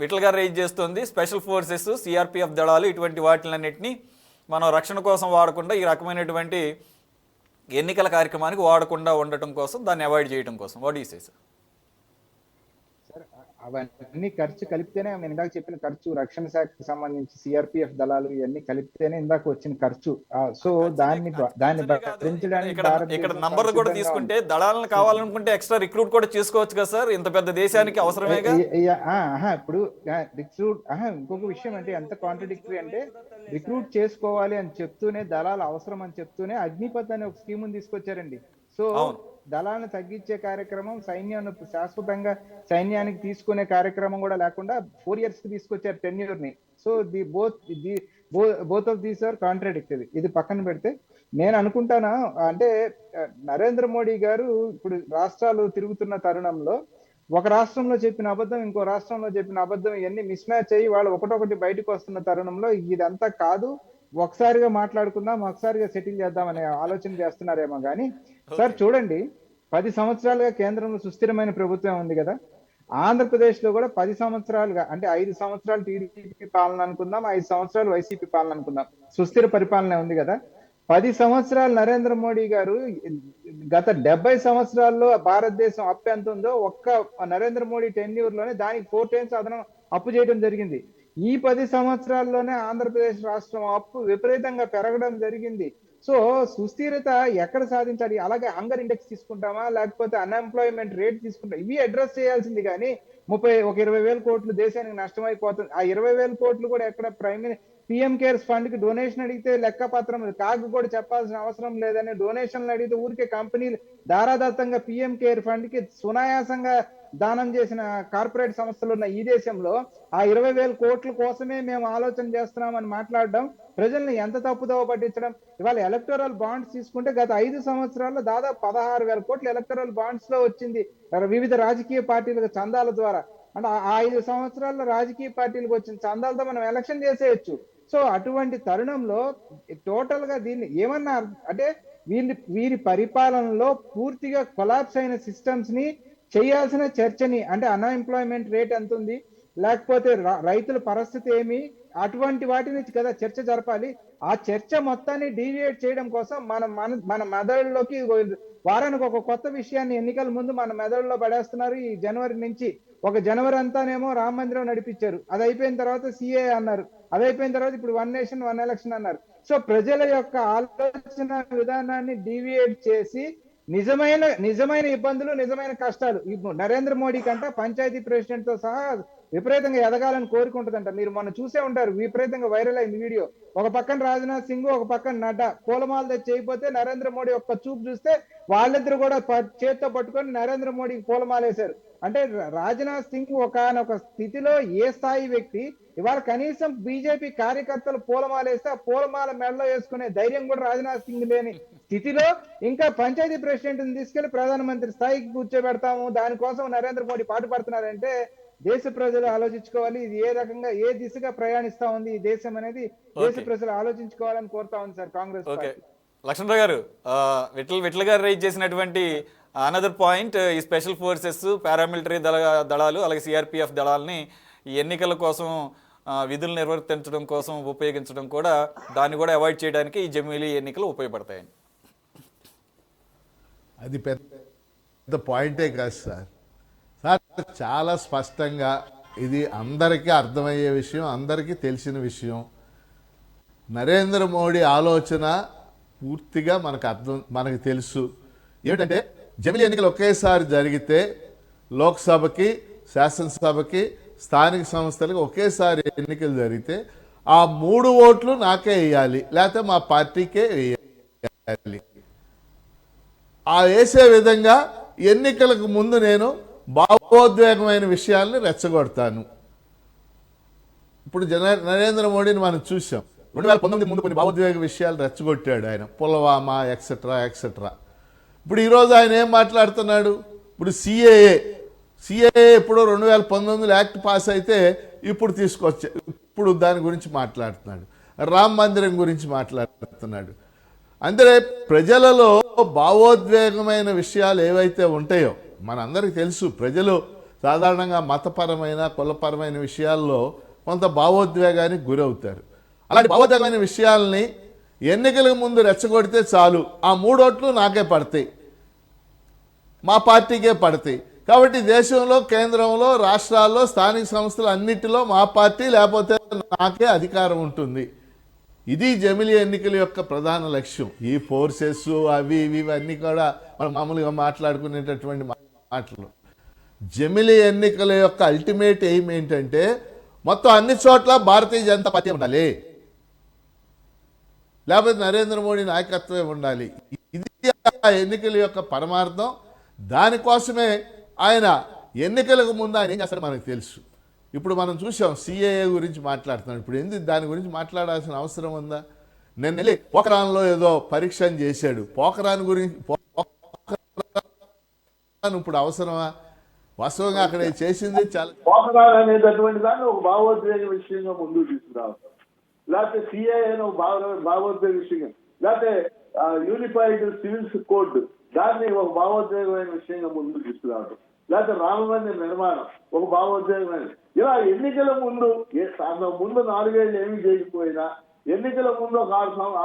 Vitthal garu raise చేస్తుంది, స్పెషల్ ఫోర్సెస్, సిఆర్పిఎఫ్ దళాలు ఇటువంటి వాటిలన్నింటినీ మనం రక్షణ కోసం వాడకుండా ఈ రకమైనటువంటి ఎన్నికల కార్యక్రమానికి వాడకుండా ఉండటం కోసం, దాన్ని అవాయిడ్ చేయడం కోసం. What you say sir? అవన్నీ ఖర్చు కలిపితేనే నేను ఇందాక చెప్పిన ఖర్చు, రక్షణ శాఖకు సంబంధించి సిఆర్పిఎఫ్ దళాలు ఇవన్నీ కలిపితేనే ఇందాక వచ్చిన ఖర్చు. సో దాన్ని భరించడానికి ఇక్కడ నంబర్లు కూడా తీసుకుంటే దళాలను కావాలనుకుంటే ఎక్స్ట్రా రిక్రూట్ కూడా చేసుకోవచ్చు కదా సార్, ఇంత పెద్ద దేశానికి అవసరమేగా. ఇప్పుడు రిక్రూట్ ఇంకొక విషయం అంటే ఎంత కాంట్రడిక్టరీ అంటే, రిక్రూట్ చేసుకోవాలి అని చెప్తూనే దళాలు అవసరం అని చెప్తూనే అగ్నిపథ్ అనే ఒక స్కీమ్ తీసుకొచ్చారండి. సో దళాలను తగ్గించే కార్యక్రమం, సైన్యాన్ని శాశ్వతంగా సైన్యానికి తీసుకునే కార్యక్రమం కూడా లేకుండా 4 years కి తీసుకొచ్చారు టెన్యూర్ ని. So both of these are contradictory. ఇది పక్కన పెడితే నేను అనుకుంటానా అంటే నరేంద్ర మోడీ గారు ఇప్పుడు రాష్ట్రాలు తిరుగుతున్న తరుణంలో ఒక రాష్ట్రంలో చెప్పిన అబద్ధం ఇంకో రాష్ట్రంలో చెప్పిన అబద్ధం ఇవన్నీ మిస్ మ్యాచ్ అయ్యి వాళ్ళు ఒకటొకటి బయటకు వస్తున్న తరుణంలో ఇదంతా కాదు, ఒకసారిగా మాట్లాడుకుందాం, ఒకసారిగా సెటిల్ చేద్దాం అనే ఆలోచన చేస్తున్నారేమో కానీ సార్ చూడండి, 10 సంవత్సరాలుగా కేంద్రంలో సుస్థిరమైన ప్రభుత్వం ఉంది కదా. ఆంధ్రప్రదేశ్ లో కూడా 10 సంవత్సరాలుగా అంటే 5 సంవత్సరాలు టీడీపీ పాలన అనుకుందాం, 5 సంవత్సరాలు వైసీపీ పాలన అనుకుందాం, సుస్థిర పరిపాలన ఉంది కదా. 10 సంవత్సరాలు నరేంద్ర మోడీ గారు గత 70 సంవత్సరాల్లో భారతదేశం అప్పు ఎంత ఉందో ఒక్క నరేంద్ర మోడీ టెన్యూర్ లోనే దానికి 4 times అదనం అప్పు చేయడం జరిగింది. ఈ 10 సంవత్సరాల్లోనే ఆంధ్రప్రదేశ్ రాష్ట్రం అప్పు విపరీతంగా పెరగడం జరిగింది. సో సుస్థిరత ఎక్కడ సాధించాలి? అలాగే హంగర్ ఇండెక్స్ తీసుకుంటామా లేకపోతే అన్ఎంప్లాయ్మెంట్ రేట్ తీసుకుంటాం? ఇవి అడ్రస్ చేయాల్సింది కానీ 20,000 కోట్లు దేశానికి నష్టమైపోతుంది. ఆ 20,000 కోట్లు కూడా ఎక్కడ పిఎం కేర్స్ ఫండ్ కి డొనేషన్ అడిగితే లెక్కపత్రం కాకు కూడా చెప్పాల్సిన అవసరం లేదని, డొనేషన్లు అడిగితే ఊరికే కంపెనీలు ధారాదత్తంగా పిఎం కేర్ ఫండ్ కి సునాయాసంగా దానం చేసిన కార్పొరేట్ సంస్థలు ఉన్న ఈ దేశంలో ఆ 20,000 కోట్ల కోసమే మేము ఆలోచన చేస్తున్నామని మాట్లాడడం ప్రజల్ని ఎంత తప్పుదోవ పట్టించడం. ఇవాళ ఎలక్టోరల్ బాండ్స్ తీసుకుంటే గత 5 సంవత్సరాల్లో దాదాపు 16,000 కోట్లు ఎలక్టోరల్ బాండ్స్ లో వచ్చింది వివిధ రాజకీయ పార్టీలకు చందాల ద్వారా. అంటే ఆ 5 సంవత్సరాల్లో రాజకీయ పార్టీలకు వచ్చిన చందాలతో మనం ఎలక్షన్ చేసేయచ్చు. సో అటువంటి తరుణంలో టోటల్ గా దీన్ని ఏమన్నా అంటే వీరి పరిపాలనలో పూర్తిగా కొలాప్స్ అయిన సిస్టమ్స్ ని చేయాల్సిన చర్చని, అంటే అన్ఎంప్లాయ్మెంట్ రేట్ ఎంత ఉంది, లేకపోతే రైతుల పరిస్థితి ఏమి, అటువంటి వాటిని కదా చర్చ జరపాలి. ఆ చర్చ మొత్తాన్ని డీవియేట్ చేయడం కోసం మన మెదడులోకి వారానికి ఒక కొత్త విషయాన్ని ఎన్నికల ముందు మన మెదడులో పడేస్తున్నారు. ఈ జనవరి నుంచి ఒక జనవరి అంతానేమో రామ మందిరం నడిపించారు, అది అయిపోయిన తర్వాత సిఏ అన్నారు, అది అయిపోయిన తర్వాత ఇప్పుడు 1 నేషన్ 1 ఎలక్షన్ అన్నారు. సో ప్రజల యొక్క ఆలోచన విధానాన్ని డీవియేట్ చేసి నిజమైన ఇబ్బందులు, నిజమైన కష్టాలు నరేంద్ర మోడీ కంట పంచాయతీ ప్రెసిడెంట్ తో సహా విపరీతంగా ఎదగాలని కోరుకుంటుందంట. మీరు మొన్న చూసే ఉంటారు, విపరీతంగా వైరల్ అయింది వీడియో. ఒక పక్కన రాజ్నాథ్ సింగ్, ఒక పక్కన నడ్డా పూలమాల తెచ్చి చేయకపోతే నరేంద్ర మోడీ ఒక్క చూపు చూస్తే వాళ్ళిద్దరు కూడా చేత్తో పట్టుకొని నరేంద్ర మోడీకి పూలమాలేశారు. అంటే రాజ్నాథ్ సింగ్ ఒకనొక స్థితిలో ఏ స్థాయి వ్యక్తి ఇవాళ కనీసం బీజేపీ కార్యకర్తలు పూలమాలేస్తే ఆ పూలమాల మెడలో వేసుకునే ధైర్యం కూడా రాజ్నాథ్ సింగ్ లేని స్థితిలో ఇంకా పంచాయతీ ప్రెసిడెంట్ ని తీసుకెళ్లి ప్రధానమంత్రి స్థాయికి కూర్చోబెడతాము, దానికోసం నరేంద్ర మోడీ పాటుపడుతున్నారంటే దేశ ప్రజలు ఆలోచించుకోవాలి. ఇది ఏ రకంగా ఏ దిశగా ప్రయాణిస్తా ఉంది ఈ దేశం అనేది దేశ ప్రజలు ఆలోచించుకోవాలని కోరుతా ఉంది సార్ కాంగ్రెస్ పార్టీ. లక్ష్మణరావు గారు, విఠల్ గారు రైజ్ చేసినటువంటి అనదర్ పాయింట్, ఈ స్పెషల్ ఫోర్సెస్, పారామిలిటరీ దళాలు అలాగే సిఆర్పిఎఫ్ దళాలని ఈ ఎన్నికల కోసం విధులు నిర్వర్తించడం కోసం ఉపయోగించడం కూడా, దాన్ని కూడా అవాయిడ్ చేయడానికి ఈ జమిలీ ఎన్నికలు ఉపయోగపడతాయని. అది పెద్ద పాయింటే కాదు సార్. చాలా స్పష్టంగా ఇది అందరికీ అర్థమయ్యే విషయం, అందరికీ తెలిసిన విషయం. నరేంద్ర మోడీ ఆలోచన పూర్తిగా మనకు తెలుసు. ఏమిటంటే జమిలీ ఎన్నికలు ఒకేసారి జరిగితే లోక్సభకి, శాసనసభకి, స్థానిక సంస్థలకు ఒకేసారి ఎన్నికలు జరిగితే ఆ 3 ఓట్లు నాకే వేయాలి, లేకపోతే మా పార్టీకే వేయాలి. ఆ వేసే విధంగా ఎన్నికలకు ముందు నేను భావోద్వేగమైన విషయాల్ని రెచ్చగొడతాను. ఇప్పుడు నరేంద్ర మోడీని మనం చూసాం. 2019 ముందు కొన్ని భావోద్వేగ విషయాలు రెచ్చగొట్టాడు ఆయన, పుల్వామా ఎక్సెట్రా ఎక్సెట్రా. ఇప్పుడు ఈరోజు ఆయన ఏం మాట్లాడుతున్నాడు? ఇప్పుడు సిఏఏ ఎప్పుడో 2019 యాక్ట్ పాస్ అయితే ఇప్పుడు దాని గురించి మాట్లాడుతున్నాడు. రామ మందిరం గురించి మాట్లాడుతున్నాడు. అంటే ప్రజలలో భావోద్వేగమైన విషయాలు ఏవైతే ఉంటాయో మనందరికీ తెలుసు. ప్రజలు సాధారణంగా మతపరమైన, కులపరమైన విషయాల్లో కొంత భావోద్వేగానికి గురవుతారు. అలాంటి భావోద్వేగమైన విషయాల్ని ఎన్నికలకు ముందు రెచ్చగొడితే చాలు, ఆ 3 ఓట్లు నాకే పడతాయి, మా పార్టీకే పడతాయి. కాబట్టి దేశంలో, కేంద్రంలో, రాష్ట్రాల్లో, స్థానిక సంస్థలు అన్నిటిలో మా పార్టీ లేకపోతే నాకే అధికారం ఉంటుంది. ఇది జమిలీ ఎన్నికల యొక్క ప్రధాన లక్ష్యం. ఈ ఫోర్సెస్ అవి ఇవన్నీ కూడా మనం మామూలుగా మాట్లాడుకునేటటువంటి మాటలు. జమిలీ ఎన్నికల యొక్క అల్టిమేట్ ఎయిమ్ ఏంటంటే మొత్తం అన్ని చోట్ల భారతీయ జనతా పార్టీ ఉండాలి, లేకపోతే నరేంద్ర మోడీ నాయకత్వమే ఉండాలి. ఇది ఆ ఎన్నికల యొక్క పరమార్థం. దానికోసమే ఆయన ఎన్నికలకు ముందు ఆయన ఏం చేస్తారో మనకు తెలుసు. ఇప్పుడు మనం చూసాం, సిఏఏ గురించి మాట్లాడుతున్నాం. ఇప్పుడు ఎందుకు దాని గురించి మాట్లాడాల్సిన అవసరం ఉందా? నేను వెళ్ళి పోఖరాన్లో ఏదో పరీక్ష చేశాడు, పోఖరాన్ గురించి ఇప్పుడు అవసరమా? వాస్తవంగా అక్కడ చేసింది చాలా. పోఖరాన్ అనేటటువంటి దాన్ని ఒక భావోద్వేగ విషయంగా ముందుకు తీసుకురావాలి, లేకపోతే సిఐఏ ఒక భావోద్వేగ విషయంగా, లేకపోతే యూనిఫైడ్ సివిల్స్ కోడ్ దాన్ని ఒక భావోద్వేగమైన విషయంగా ముందుకు తీసుకురావడం, లేకపోతే రామ మందిర నిర్మాణం ఒక భావోద్వేగమైన. ఇలా ఎన్నికల ముందు 4 ఏళ్ళు ఏమి చేయకపోయినా ఎన్నికల ముందు ఒక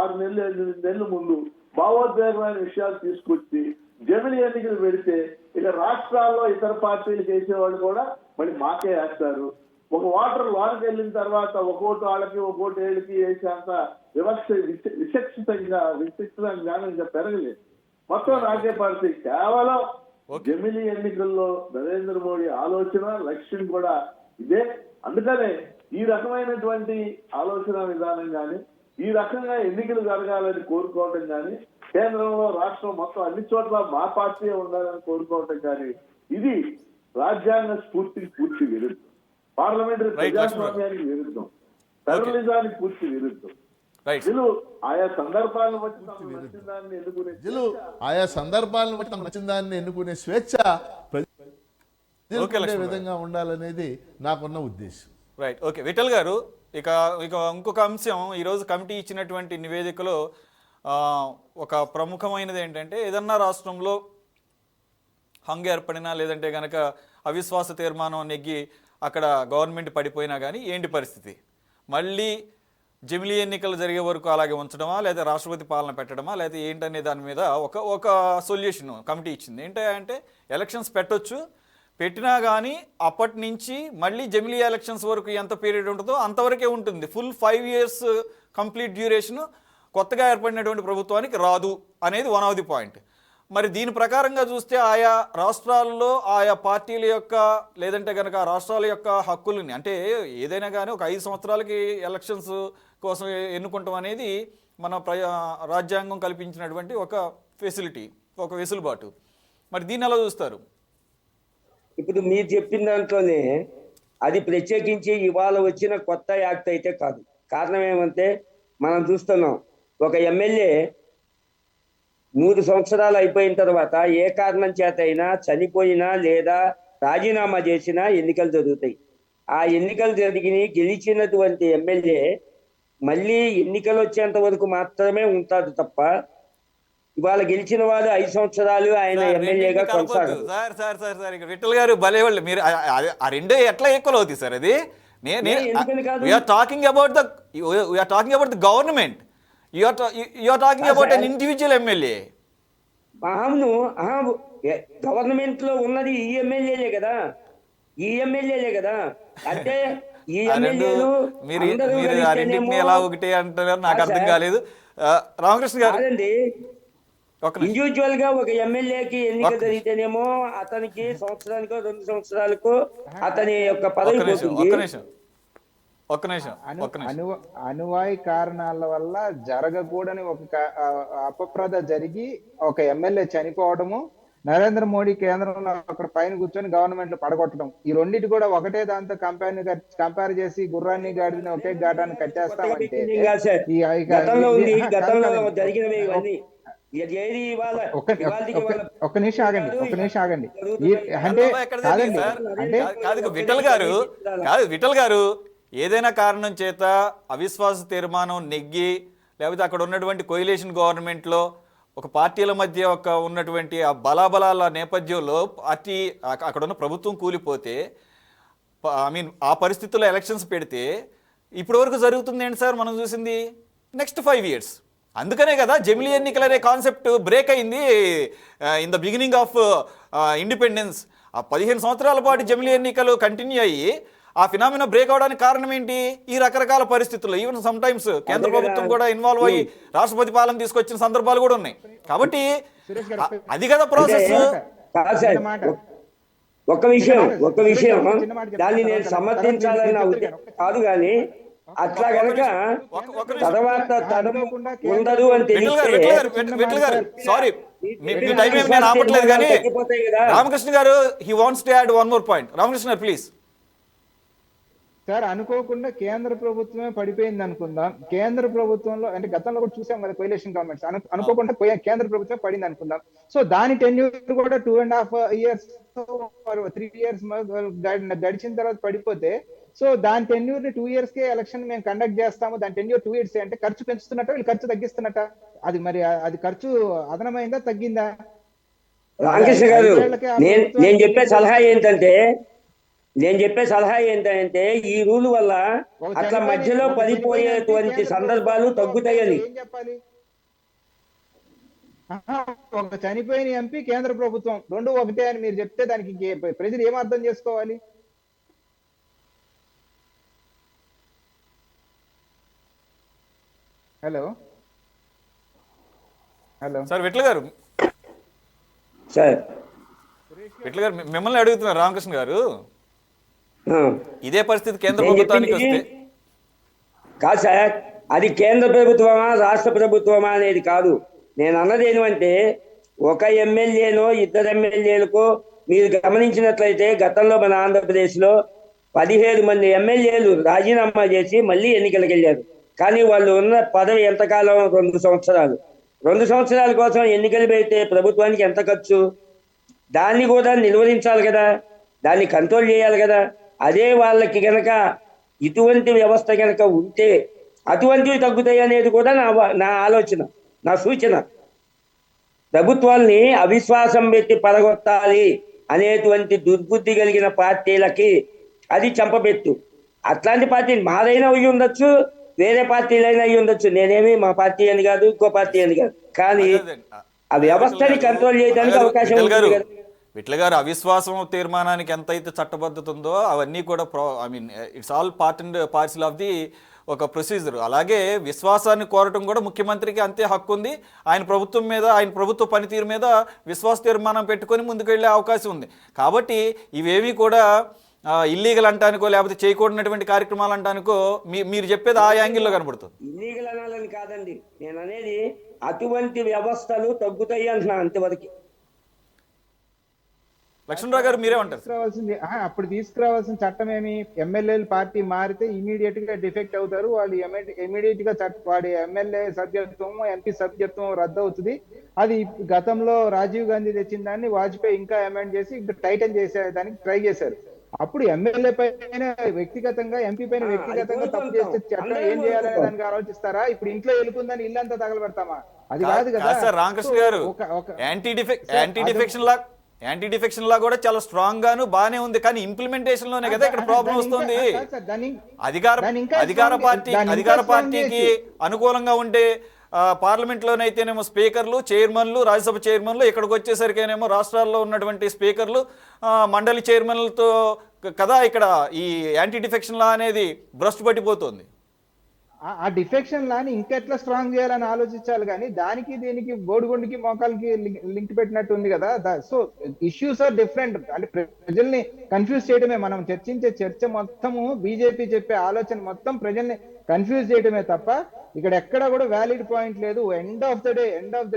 6 నెలలు 8 నెలల ముందు భావోద్వేగమైన విషయాలు తీసుకొచ్చి జమిలీ ఎన్నికలు పెడితే ఇక రాష్ట్రాల్లో ఇతర పార్టీలకు వేసేవాళ్ళు కూడా మళ్ళీ మాకే వేస్తారు. ఒక ఓటర్ లోనికి వెళ్ళిన తర్వాత ఒక ఓటు వాళ్ళకి, ఒక ఓటు ఏళ్ళకి వేసేంత విచక్షితంగా జ్ఞానం ఇంకా పెరగలేదు. మొత్తం రాజకీయ పార్టీ కేవలం జమిలీ ఎన్నికల్లో నరేంద్ర మోడీ ఆలోచన లక్ష్యం కూడా ఇదే. అందుకనే ఈ రకమైనటువంటి ఆలోచన విధానం కానీ, ఈ రకంగా ఎన్నికలు జరగాలని కోరుకోవటం కానీ, కేంద్రంలో రాష్ట్రం మొత్తం అన్ని చోట్ల మా పార్టీ ఉండాలని కోరుకోవటం కానీ, ఇది రాజ్యాంగ స్ఫూర్తికి పూర్తి విరుద్ధం, పార్లమెంటరీ Right, ప్రజాస్వామ్యానికి విరుద్ధం, ఫెడరలిజానికి పూర్తి విరుద్ధం. రైట్ వీళ్ళు ఆయా సందర్భాలను బట్టి తమకు నచ్చిన దాన్ని ఎన్నుకునే ప్రజలు ఆయా సందర్భాలను బట్టి తమకు నచ్చిన దాన్ని ఎన్నుకునే స్వేచ్ఛ ప్రజలకు ఓకే, ఉండే లక్ష్మణ్ విధంగా ఉండాలనేది నాకున్న ఉద్దేశం. రైట్ ఓకే విఠల్ గారు, ఇక ఇక ఇంకొక అంశం ఈరోజు కమిటీ ఇచ్చినటువంటి నివేదికలో ఒక ప్రముఖమైనది ఏంటంటే, ఏదన్నా రాష్ట్రంలో హంగ్ ఏర్పడినా లేదంటే కనుక అవిశ్వాస తీర్మానం నెగ్గి అక్కడ గవర్నమెంట్ పడిపోయినా కానీ ఏంటి పరిస్థితి, మళ్ళీ జమిలీ ఎన్నికలు జరిగే వరకు అలాగే ఉంచడమా, లేదా రాష్ట్రపతి పాలన పెట్టడమా, లేదా ఏంటనే దాని మీద ఒక సొల్యూషన్ కమిటీ ఇచ్చింది. ఏంటంటే ఎలక్షన్స్ పెట్టొచ్చు, పెట్టినా కానీ అప్పటి నుంచి మళ్ళీ జమిలీ ఎలక్షన్స్ వరకు ఎంత పీరియడ్ ఉంటుందో అంతవరకే ఉంటుంది. ఫుల్ 5 years కంప్లీట్ డ్యూరేషన్ కొత్తగా ఏర్పడినటువంటి ప్రభుత్వానికి రాదు అనేది వన్ ఆఫ్ ది పాయింట్. మరి దీని ప్రకారంగా చూస్తే ఆయా రాష్ట్రాల్లో ఆయా పార్టీల యొక్క లేదంటే కనుక రాష్ట్రాల యొక్క హక్కులని, అంటే ఏదైనా కానీ ఒక 5 సంవత్సరాలకి ఎలక్షన్స్ కోసం ఎన్నుకుంటాం అనేది మన రాజ్యాంగం కల్పించినటువంటి ఒక ఫెసిలిటీ, ఒక వెసులుబాటు. మరి దీన్ని ఎలా చూస్తారు? ఇప్పుడు మీరు చెప్పిన దాంట్లోనే అది ప్రత్యేకించి ఇవాళ వచ్చిన కొత్త యాక్ట్ అయితే కాదు. కారణం ఏమంటే మనం చూస్తున్నాం, ఒక ఎమ్మెల్యే 3 సంవత్సరాలు అయిపోయిన తర్వాత ఏ కారణం చేత అయినా చనిపోయినా లేదా రాజీనామా చేసినా ఎన్నికలు జరుగుతాయి. ఆ ఎన్నికలు జరిగి గెలిచినటువంటి ఎమ్మెల్యే మళ్ళీ ఎన్నికలు వచ్చేంత వరకు మాత్రమే ఉంటాడు తప్ప ఇవాళ గెలిచిన వాడు 5 సంవత్సరాలు ఆయన ఎమ్మెల్యేగా కొనసాగదు. సార్ ఇక విఠల్ గారు భలేవాళ్ళు, మీరు ఆ రెండే ఎట్లా ఈక్వల్ అవుతాయి సార్? అది we are talking about the government, you are talking about an individual MLA. అవును, గవర్నమెంట్ లో ఉన్నది ఈ ఎమ్మెల్యేలే కదా, ఈ ఎమ్మెల్యేలే కదా. అంటే ఈ ఎమ్మెల్యేలు మీరు ఆ రెండింటిని ఎలా ఒకటి అంటారో నాకు అర్థం కాలేదు. రామకృష్ణ గారు, ఇండివిజువల్ గా ఒక ఎమ్మెల్యేకి ఎన్నిక జరిగితేనేమో అతనికి సంవత్సరానికో 2 సంవత్సరాలకు అతని యొక్క పదవి పోతుంది. అనువాయి కారణాల వల్ల జరగకూడని ఒక అపప్రద జరిగి ఒక ఎమ్మెల్యే చనిపోవడము, నరేంద్ర మోడీ కేంద్రంలో అక్కడ పైన కూర్చొని గవర్నమెంట్ లో పడగొట్టడం, ఈ రెండింటి కూడా ఒకటే దాంతో కంపేర్ చేసి గుర్రాన్ని గాడిని ఒకే ఘాటాన్ని కట్టేస్తామంటే ఒక్క నిమిషం ఆగండి. అంటే విఠల్ గారు ఏదైనా కారణం చేత అవిశ్వాస తీర్మానం నెగ్గి లేకపోతే అక్కడ ఉన్నటువంటి కోయిలేషన్ గవర్నమెంట్లో ఒక పార్టీల మధ్య ఉన్నటువంటి ఆ బలాబలాల నేపథ్యంలో పార్టీ అక్కడ ఉన్న ప్రభుత్వం కూలిపోతే, ఆ పరిస్థితుల్లో ఎలక్షన్స్ పెడితే ఇప్పటి వరకు జరుగుతుంది ఏంటి సార్? మనం చూసింది నెక్స్ట్ 5 years. అందుకనే కదా జమిలీ ఎన్నికలు అనే కాన్సెప్ట్ బ్రేక్ అయింది in the beginning of independence. ఆ 15 సంవత్సరాల పాటు జమిలీ ఎన్నికలు కంటిన్యూ అయ్యి ఆ ఫినామినా బ్రేక్ అవడానికి కారణం ఏంటి? ఈ రకరకాల పరిస్థితుల్లో ఈవెన్ సమ్ టైమ్స్ కేంద్ర ప్రభుత్వం కూడా ఇన్వాల్వ్ అయ్యి రాష్ట్రపతి పాలన తీసుకొచ్చిన సందర్భాలు కూడా ఉన్నాయి. కాబట్టి అది కదా ప్రాసెస్. ఒక విషయం దాన్ని నేను సమర్థించాలని నా ఉద్దేశం కాదు, కానీ అట్లా కనుక తర్వాత తరం ఉండదు అని తెలిస్తే సారీ మీ టైం ఏమి నేను ఆపట్లేదు, కానీ రామకృష్ణ గారు he wants to add one more point. Ramakrishna గారు ప్లీజ్. సార్, అనుకోకుండా కేంద్ర ప్రభుత్వమే పడిపోయింది అనుకుందాం. కేంద్ర ప్రభుత్వంలో అంటే గతంలో కూడా చూసాం కదా కోయిలేషన్ గవర్నమెంట్స్, అనుకోకుండా కేంద్ర ప్రభుత్వం పడింది అనుకుందాం. సో దాని టెన్యూర్ కూడా 2.5 years 3 years గడిచిన తర్వాత పడిపోతే, సో దాని టెన్యూర్ 2 years కే ఎలక్షన్ మేము కండక్ట్ చేస్తాము, దాని టెన్యూర్ 2 years అంటే ఖర్చు పెంచుతున్నట్ట వీళ్ళు ఖర్చు తగ్గిస్తున్నట్ట? అది మరి అది ఖర్చు అదనమైందా తగ్గిందా? రామకృష్ణ గారు, నేను చెప్పే సలహా ఏంటంటే ఈ రూల్ వల్ల అట్లా మధ్యలో పడిపోయేటువంటి సందర్భాలు తగ్గుతాయని. ఏం చెప్పాలి? ఒక చనిపోయిన ఎంపీ, కేంద్ర ప్రభుత్వం రెండు ఒకటే అని మీరు చెప్తే దానికి ప్రజలు ఏం అర్థం చేసుకోవాలి? హలో సార్ విఠల్ గారు, మిమ్మల్ని అడుగుతున్నారు రామకృష్ణ గారు. ఇదే పరిస్థితి కేంద్ర ప్రభుత్వానికి వస్తే కాదు సార్, అది కేంద్ర ప్రభుత్వమా రాష్ట్ర ప్రభుత్వమా అనేది కాదు. నేను అన్నది ఏమంటే ఒక ఎమ్మెల్యేనో 2 ఎమ్మెల్యేలకు మీరు గమనించినట్లయితే గతంలో మన ఆంధ్రప్రదేశ్లో 17 మంది ఎమ్మెల్యేలు రాజీనామా చేసి మళ్ళీ ఎన్నికలకు వెళ్ళారు. కానీ వాళ్ళు ఉన్న పదవి ఎంతకాలం? 2 సంవత్సరాలు. 2 సంవత్సరాల కోసం ఎన్నికలు పెడితే ప్రభుత్వానికి ఎంత ఖర్చు? దాన్ని కూడా నిర్వహించాలి కదా, దాన్ని కంట్రోల్ చేయాలి కదా. అదే వాళ్ళకి గనక ఇటువంటి వ్యవస్థ గనక ఉంటే అటువంటివి తగ్గుతాయి అనేది కూడా నా ఆలోచన, నా సూచన. ప్రభుత్వాల్ని అవిశ్వాసం పెట్టి పడగొట్టాలి అనేటువంటి దుర్బుద్ధి కలిగిన పార్టీలకి అది చెంపబెట్టు. అట్లాంటి పార్టీ మాదైనా అయి ఉండొచ్చు, వేరే పార్టీలైనా అయి ఉండొచ్చు. నేనేమి మా పార్టీ అని కాదు, ఇంకో పార్టీ అని కాదు, కానీ ఆ వ్యవస్థని కంట్రోల్ చేయడానికి అవకాశం ఉంది కదా. విట్ల గారు, అవిశ్వాసం తీర్మానానికి ఎంతైతే చట్టబద్ధత ఉందో అవన్నీ కూడా it's all part and parcel of the ఒక ప్రొసీజర్. అలాగే విశ్వాసాన్ని కోరటం కూడా ముఖ్యమంత్రికి అంతే హక్కు ఉంది. ఆయన ప్రభుత్వం మీద, ఆయన ప్రభుత్వ పనితీరు మీద విశ్వాస తీర్మానం పెట్టుకొని ముందుకెళ్లే అవకాశం ఉంది. కాబట్టి ఇవేవి కూడా ఇల్లీగల్ అంటానికో లేకపోతే చేయకూడనటువంటి కార్యక్రమాలు అంటానికో మీరు చెప్పేది ఆ యాంగిల్లో కనబడుతుంది. ఇల్లీగల్ అనాలని కాదండి నేను అనేది, అటువంటి వ్యవస్థలు తగ్గుతాయి అంటున్నా అంతవరకు. లక్ష్మణరావు గారు మీరేమంటారు? అప్పుడు తీసుకురావాల్సిన చట్టం ఏమి? ఎమ్మెల్యేలు పార్టీ మారితే ఇమీడియట్ గా డిఫెక్ట్ అవుతారు వాళ్ళు, ఇమీడియట్ గా వాడి ఎమ్మెల్యే సభ్యత్వం, ఎంపీ సభ్యత్వం రద్దు అవుతుంది. అది గతంలో రాజీవ్ గాంధీ తెచ్చిన దాన్ని వాజ్పేయి ఇంకా అమెండ్ చేసి ఇంకా టైటన్ చేసేదానికి ట్రై చేశారు. అప్పుడు ఎమ్మెల్యే పైన వ్యక్తిగతంగా, ఎంపీ పైన వ్యక్తిగతంగా తప్పు చేస్తే చట్టం ఏం చేయాలనే దానికి ఆలోచిస్తారా? ఇప్పుడు ఇంట్లో వెళ్ళుకుందని ఇల్లంతా తగలబెడతామా? అది కాదు కదా సార్. రామకృష్ణ గారు, యాంటీ డిఫెక్షన్ లా కూడా చాలా స్ట్రాంగ్ గాను బానే ఉంది, కానీ ఇంప్లిమెంటేషన్ లోనే కదా ఇక్కడ ప్రాబ్లం వస్తుంది. అధికార పార్టీకి అనుకూలంగా ఉంటే పార్లమెంట్ లోనైతేనేమో స్పీకర్లు, చైర్మన్లు, రాజ్యసభ చైర్మన్లు, ఇక్కడికి వచ్చేసరికేనేమో రాష్ట్రాల్లో ఉన్నటువంటి స్పీకర్లు, మండలి చైర్మన్లతో కదా ఇక్కడ ఈ యాంటీ డిఫెక్షన్ లా అనేది భ్రష్టు పట్టిపోతుంది. ఆ డిఫెక్షన్ లాని ఇంకెట్లా స్ట్రాంగ్ చేయాలని ఆలోచించాలి, కానీ దానికి దీనికి బోడిగుండికి మోకాలకి లింక్ పెట్టినట్టు ఉంది కదా. So issues are different. అంటే ప్రజల్ని కన్ఫ్యూజ్ చేయడమే మనం చర్చించే చర్చ మొత్తము, బీజేపీ చెప్పే ఆలోచన మొత్తం ప్రజల్ని కన్ఫ్యూజ్ చేయడమే తప్ప ఇక్కడ ఎక్కడ కూడా వ్యాలిడ్ పాయింట్ లేదు. End of the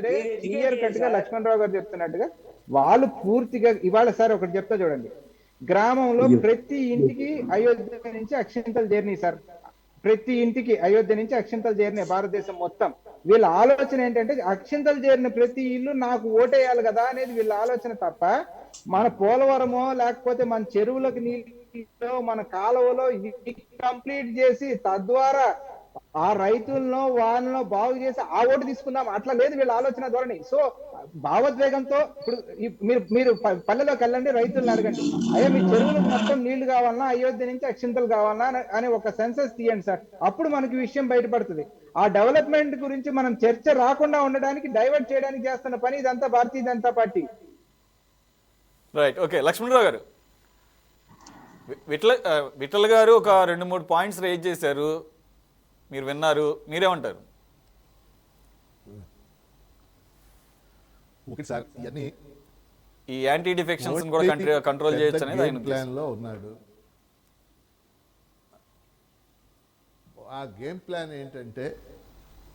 day clear cut గా లక్ష్మణరావు గారు చెప్తున్నట్టుగా వాళ్ళు పూర్తిగా ఇవాళ సార్ ఒకటి చెప్తా చూడండి, గ్రామంలో ప్రతి ఇంటికి అయోధ్య నుంచి అక్షింతలు చేరినాయి సార్. ప్రతి ఇంటికి అయోధ్య నుంచి అక్షింతలు చేరినాయి భారతదేశం మొత్తం. వీళ్ళ ఆలోచన ఏంటంటే అక్షింతలు చేరిన ప్రతి ఇల్లు నాకు ఓటేయాలి కదా అనేది వీళ్ళ ఆలోచన తప్ప మన పోలవరమో లేకపోతే మన చెరువులకు నీళ్ళు, మన కాలువలో కంప్లీట్ చేసి తద్వారా ఆ రైతులను వాళ్ళను బాగు చేసి ఆ ఓటు తీసుకుందాం అట్లా లేదు వీళ్ళ ఆలోచన ధోరణి. సో భావోద్వేగంతో ఇప్పుడు మీరు పల్లెలోకి వెళ్ళండి, రైతులను అడగండి, అయ్యా మీ చెరువులకు మొత్తం నీళ్లు కావాలన్నా, అయోధ్య నుంచి అక్షింతలు కావాలన్నా అని ఒక సెన్సస్ తీయండి సార్. అప్పుడు మనకి విషయం బయటపడుతుంది. ఆ డెవలప్మెంట్ గురించి మనం చర్చ రాకుండా ఉండడానికి, డైవర్ట్ చేయడానికి చేస్తున్న పని ఇదంతా భారతీయ జనతా పార్టీ. Right, okay. లక్ష్మణరావు గారు, విఠల్ గారు ఒక 2-3 పాయింట్స్ రేజ్ చేశారు, మీరు విన్నారు, మీరేమంటారు? ఈ యాంటీ డిఫెక్షన్స్ కూడా కంట్రోల్ చేయొచ్చు అనేది ఆయన ప్లాన్ లో ఉన్నాడు. ఆ గేమ్ ప్లాన్ ఏంటంటే,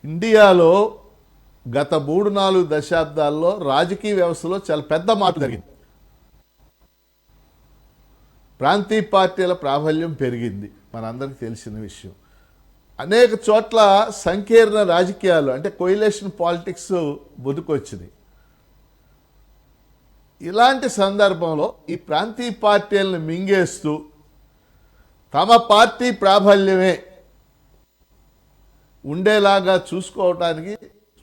ఇండియాలో గత 3-4 దశాబ్దాల్లో రాజకీయ వ్యవస్థలో చాలా పెద్ద మార్పు జరిగింది. ప్రాంతీయ పార్టీల ప్రాబల్యం పెరిగింది, మనందరికీ తెలిసిన విషయం. అనేక చోట్ల సంకీర్ణ రాజకీయాలు అంటే కోయిలేషన్ పాలిటిక్స్ బుదుకొచ్చింది. ఇలాంటి సందర్భంలో ఈ ప్రాంతీయ పార్టీలను మింగేస్తూ తమ పార్టీ ప్రాబల్యమే ఉండేలాగా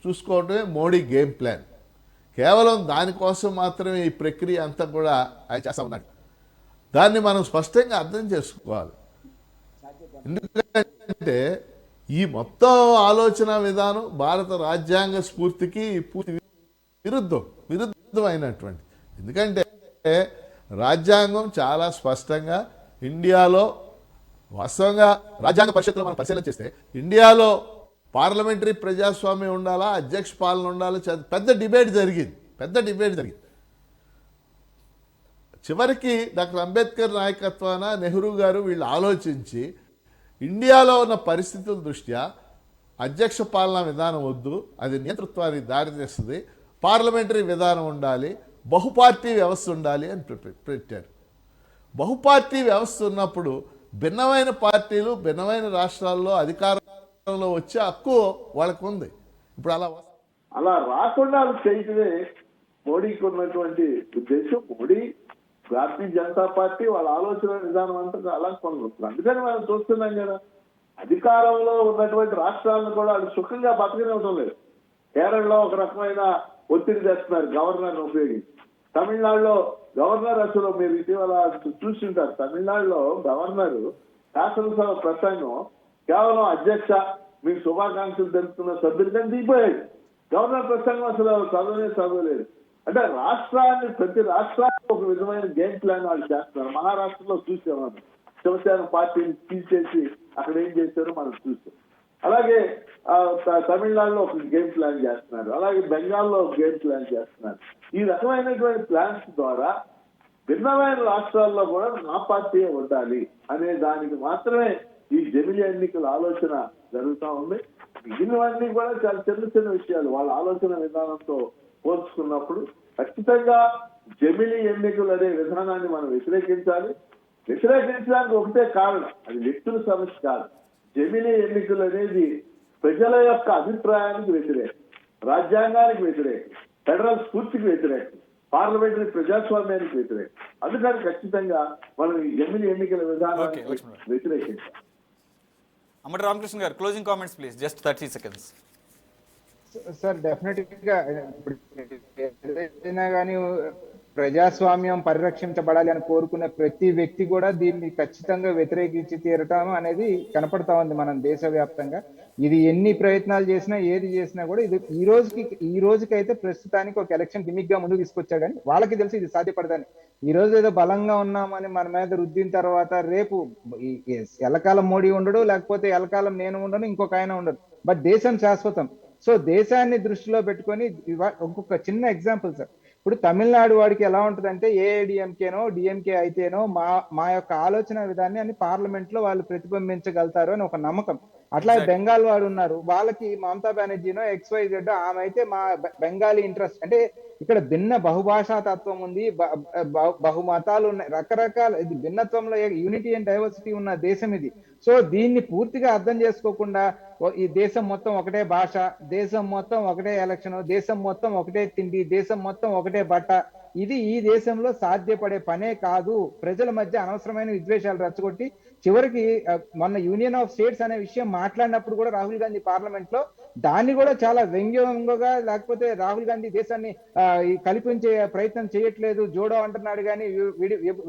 చూసుకోవటమే మోడీ గేమ్ ప్లాన్. కేవలం దానికోసం మాత్రమే ఈ ప్రక్రియ అంతా కూడా ఆయన చేస్తా ఉన్నాడు. దాన్ని మనం స్పష్టంగా అర్థం చేసుకోవాలి. ఎందుకంటే ఈ మొత్తం ఆలోచన విధానం భారత రాజ్యాంగ స్ఫూర్తికి పూర్తి విరుద్ధమైనటువంటి. ఎందుకంటే రాజ్యాంగం చాలా స్పష్టంగా ఇండియాలో, వాస్తవంగా రాజ్యాంగ పరిషత్తులో మనం పరిశీలన చేస్తే ఇండియాలో పార్లమెంటరీ ప్రజాస్వామ్యం ఉండాలా, అధ్యక్ష పాలన ఉండాలా, పెద్ద డిబేట్ జరిగింది. చివరికి డాక్టర్ అంబేద్కర్ నాయకత్వాన నెహ్రూ గారు వీళ్ళు ఆలోచించి ఇండియాలో ఉన్న పరిస్థితుల దృష్ట్యా అధ్యక్ష పాలనా విధానం వద్దు, అది నియంతృత్వానికి దారితీస్తుంది, పార్లమెంటరీ విధానం ఉండాలి, బహుపార్టీ వ్యవస్థ ఉండాలి అని పెట్టారు. బహుపార్టీ వ్యవస్థ ఉన్నప్పుడు భిన్నమైన పార్టీలు భిన్నమైన రాష్ట్రాల్లో అధికారంలో వచ్చే హక్కు వాళ్ళకు ఉంది. ఇప్పుడు అలా రాకుండా చేయటమే మోడీకి ఉన్నటువంటి ఉద్దేశం. మోడీ భారతీయ జనతా పార్టీ వాళ్ళ ఆలోచన విధానం అంతా అలా కొనసాగుతుంది. అందుకని మనం చూస్తున్నాం కదా, అధికారంలో ఉన్నటువంటి రాష్ట్రాలను కూడా వాళ్ళు సుఖంగా బతకనివ్వడం లేదు. కేరళలో ఒక రకమైన ఒత్తిడి తెస్తున్నారు గవర్నర్ ఉపయోగించి. తమిళనాడులో గవర్నర్ అసలు మీరు ఇటీవల చూస్తుంటారు, తమిళనాడులో గవర్నర్ శాసనసభ ప్రసంగం కేవలం అధ్యక్ష మీకు శుభాకాంక్షలు తెలుపుతున్న సభ్యులకని దిగిపోయాడు. గవర్నర్ ప్రసంగం అసలు చదవలేదు. అంటే రాష్ట్రాన్ని, ప్రతి రాష్ట్రానికి ఒక విధమైన గేమ్ ప్లాన్ వాళ్ళు చేస్తున్నారు. మహారాష్ట్రలో చూసాము, శివసేన పార్టీని తీసేసి అక్కడ ఏం చేశారో మనం చూసాం. అలాగే తమిళనాడులో ఒక గేమ్ ప్లాన్ చేస్తున్నారు, అలాగే బెంగాల్లో ఒక గేమ్ ప్లాన్ చేస్తున్నారు. ఈ రకమైనటువంటి ప్లాన్స్ ద్వారా భిన్నమైన రాష్ట్రాల్లో కూడా మా పార్టీ ఉండాలి అనే దానికి మాత్రమే ఈ జమిలీ ఎన్నికల ఆలోచన జరుగుతూ ఉంది. మిగిలినవన్నీ కూడా చాలా చిన్న విషయాలు వాళ్ళ ఆలోచన విధానంతో పోల్చుకున్నప్పుడు ఖచ్చితంగా జమిలీ ఎన్నికలు అనే విధానాన్ని మనం వ్యతిరేకించాలి. వ్యతిరేకించడానికి ఒకటే కారణం, అది వ్యక్తుల సమస్య కాదు. జమిలీ ఎన్నికలు అనేది ప్రజల యొక్క అభిప్రాయానికి వ్యతిరేకం, రాజ్యాంగానికి వ్యతిరేకం, ఫెడరల్ స్ఫూర్తికి వ్యతిరేకం, పార్లమెంటరీ ప్రజాస్వామ్యానికి వ్యతిరేకం. అందుకని ఖచ్చితంగా మనం ఈ జమిలీ ఎన్నికల విధానాన్ని వ్యతిరేకించాలి. అమ్మటి రామకృష్ణ గారు, closing comments please, just 30 seconds. Sir definite గా ఇప్పుడు ఏదైనా కానీ ప్రజాస్వామ్యం పరిరక్షించబడాలి అని కోరుకునే ప్రతి వ్యక్తి కూడా దీన్ని ఖచ్చితంగా వ్యతిరేకించి తీరటం అనేది కనపడతా ఉంది మనం దేశవ్యాప్తంగా. ఇది ఎన్ని ప్రయత్నాలు చేసినా ఏది చేసినా కూడా ఇది ఈ రోజుకైతే ప్రస్తుతానికి ఒక ఎలక్షన్ గిమిక్ గా ముందుకు తీసుకొచ్చా, కానీ వాళ్ళకి తెలిసి ఇది సాధ్యపడదని. ఈ రోజు ఏదో బలంగా ఉన్నామని మన మీద రుద్దిన తర్వాత రేపు ఎలకాలం మోడీ ఉండడు, లేకపోతే ఎలకాలం నేను ఉండను, ఇంకొక ఆయన ఉండడు. బట్ దేశం శాశ్వతం. సో దేశాన్ని దృష్టిలో పెట్టుకొని ఒక్కొక్క చిన్న ఎగ్జాంపుల్ సార్, ఇప్పుడు తమిళనాడు వాడికి ఎలా ఉంటుందంటే ఏఐడిఎంకేనో డిఎంకే అయితేనో మా యొక్క ఆలోచన విధానాన్ని పార్లమెంట్ లో వాళ్ళు ప్రతిబింబించగలుగుతారు అని ఒక నమ్మకం. అట్లా బెంగాల్ వాడు ఉన్నారు, వాళ్ళకి మమతా బెనర్జీనో XYZ ఆమె అయితే మా బెంగాలీ ఇంట్రెస్ట్. అంటే ఇక్కడ భిన్న బహుభాషా తత్వం ఉంది, బహుమతాలు ఉన్నాయి, రకరకాల ఇది భిన్నత్వంలో యూనిటీ అండ్ డైవర్సిటీ ఉన్న దేశం ఇది. సో దీన్ని పూర్తిగా అర్థం చేసుకోకుండా ఈ దేశం మొత్తం ఒకటే భాష, దేశం మొత్తం ఒకటే ఎలక్షన్, దేశం మొత్తం ఒకటే తిండి, దేశం మొత్తం ఒకటే బట్ట, ఇది ఈ దేశంలో సాధ్యపడే పనే కాదు. ప్రజల మధ్య అనవసరమైన విద్వేషాలు రెచ్చగొట్టి చివరికి మొన్న యూనియన్ ఆఫ్ స్టేట్స్ అనే విషయం మాట్లాడినప్పుడు కూడా రాహుల్ గాంధీ పార్లమెంట్ లో దాన్ని కూడా చాలా వ్యంగ్యంగా, లేకపోతే రాహుల్ గాంధీ దేశాన్ని కల్పించే ప్రయత్నం చేయట్లేదు, జోడో అంటున్నాడు కానీ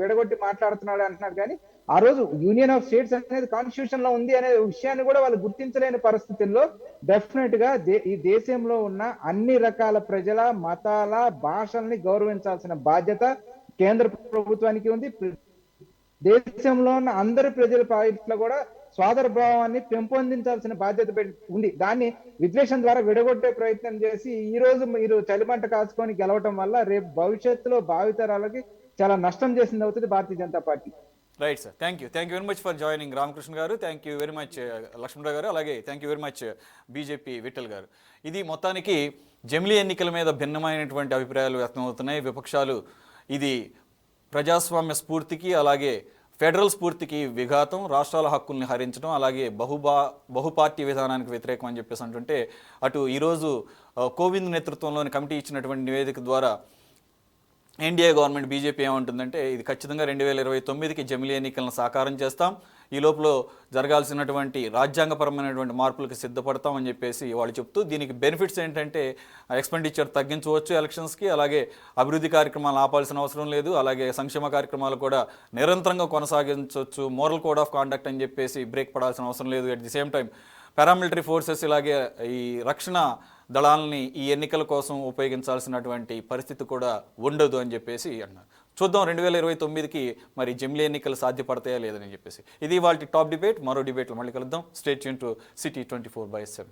విడగొట్టి మాట్లాడుతున్నాడు అంటున్నాడు. కానీ ఆ రోజు యూనియన్ ఆఫ్ స్టేట్స్ అనేది కాన్స్టిట్యూషన్ లో ఉంది అనే విషయాన్ని కూడా వాళ్ళు గుర్తించలేని పరిస్థితుల్లో డెఫినెట్ గా ఈ దేశంలో ఉన్న అన్ని రకాల ప్రజల మతాల భాషల్ని గౌరవించాల్సిన బాధ్యత కేంద్ర ప్రభుత్వానికి ఉంది. దేశంలో ఉన్న అందరి ప్రజల పట్ల కూడా సోదర భావాన్ని పెంపొందించాల్సిన బాధ్యత ఉంది. దాన్ని విద్వేషం ద్వారా విడగొట్టే ప్రయత్నం చేసి ఈ రోజు మీరు చలిమంట కాచుకొని గెలవటం వల్ల రేపు భవిష్యత్తులో భావితరాలకి చాలా నష్టం చేసింది అవుతుంది Bharatiya Janata Party. Right sir, thank you very much for joining Ramakrishna గారు, thank you very much Lakshmana Rao గారు, అలాగే thank you very much BJP Vithal గారు. ఇది మొత్తానికి జమిలీ ఎన్నికల మీద భిన్నమైనటువంటి అభిప్రాయాలు వ్యక్తమవుతున్నాయి. విపక్షాలు ఇది ప్రజాస్వామ్య స్ఫూర్తికి అలాగే ఫెడరల్ స్ఫూర్తికి విఘాతం, రాష్ట్రాల హక్కుల్ని హరించడం, అలాగే బహుపార్టీ విధానానికి వ్యతిరేకం అని చెప్పేసి అంటుంటే, అటు ఈరోజు కోవింద్ నేతృత్వంలోని కమిటీ ఇచ్చినటువంటి నివేదిక ద్వారా ఎన్డీఏ గవర్నమెంట్ బీజేపీ ఏమంటుందంటే ఇది ఖచ్చితంగా 2029కి జమిలీ ఎన్నికలను సాకారం చేస్తాం, ఈ లోపల జరగాల్సినటువంటి రాజ్యాంగపరమైనటువంటి మార్పులకు సిద్ధపడతామని చెప్పేసి వాళ్ళు చెప్తూ, దీనికి బెనిఫిట్స్ ఏంటంటే ఎక్స్పెండిచర్ తగ్గించవచ్చు ఎలక్షన్స్కి, అలాగే అభివృద్ధి కార్యక్రమాలు ఆపాల్సిన అవసరం లేదు, అలాగే సంక్షేమ కార్యక్రమాలు కూడా నిరంతరంగా కొనసాగించవచ్చు, మోరల్ కోడ్ ఆఫ్ కాండక్ట్ అని చెప్పేసి బ్రేక్ పడాల్సిన అవసరం లేదు. At the same time paramilitary forces ఇలాగే ఈ రక్షణ దళాలని ఈ ఎన్నికల కోసం ఉపయోగించాల్సినటువంటి పరిస్థితి కూడా ఉండదు అని చెప్పేసి అన్నారు. చూద్దాం 2029కి మరి జమిలీ ఎన్నికలు సాధ్యపడతాయా లేదని చెప్పేసి. ఇది వాళ్ళ టాప్ డిబేట్. మరో డిబేట్లో మళ్ళీ కలుద్దాం. Stay tune to city 24/7.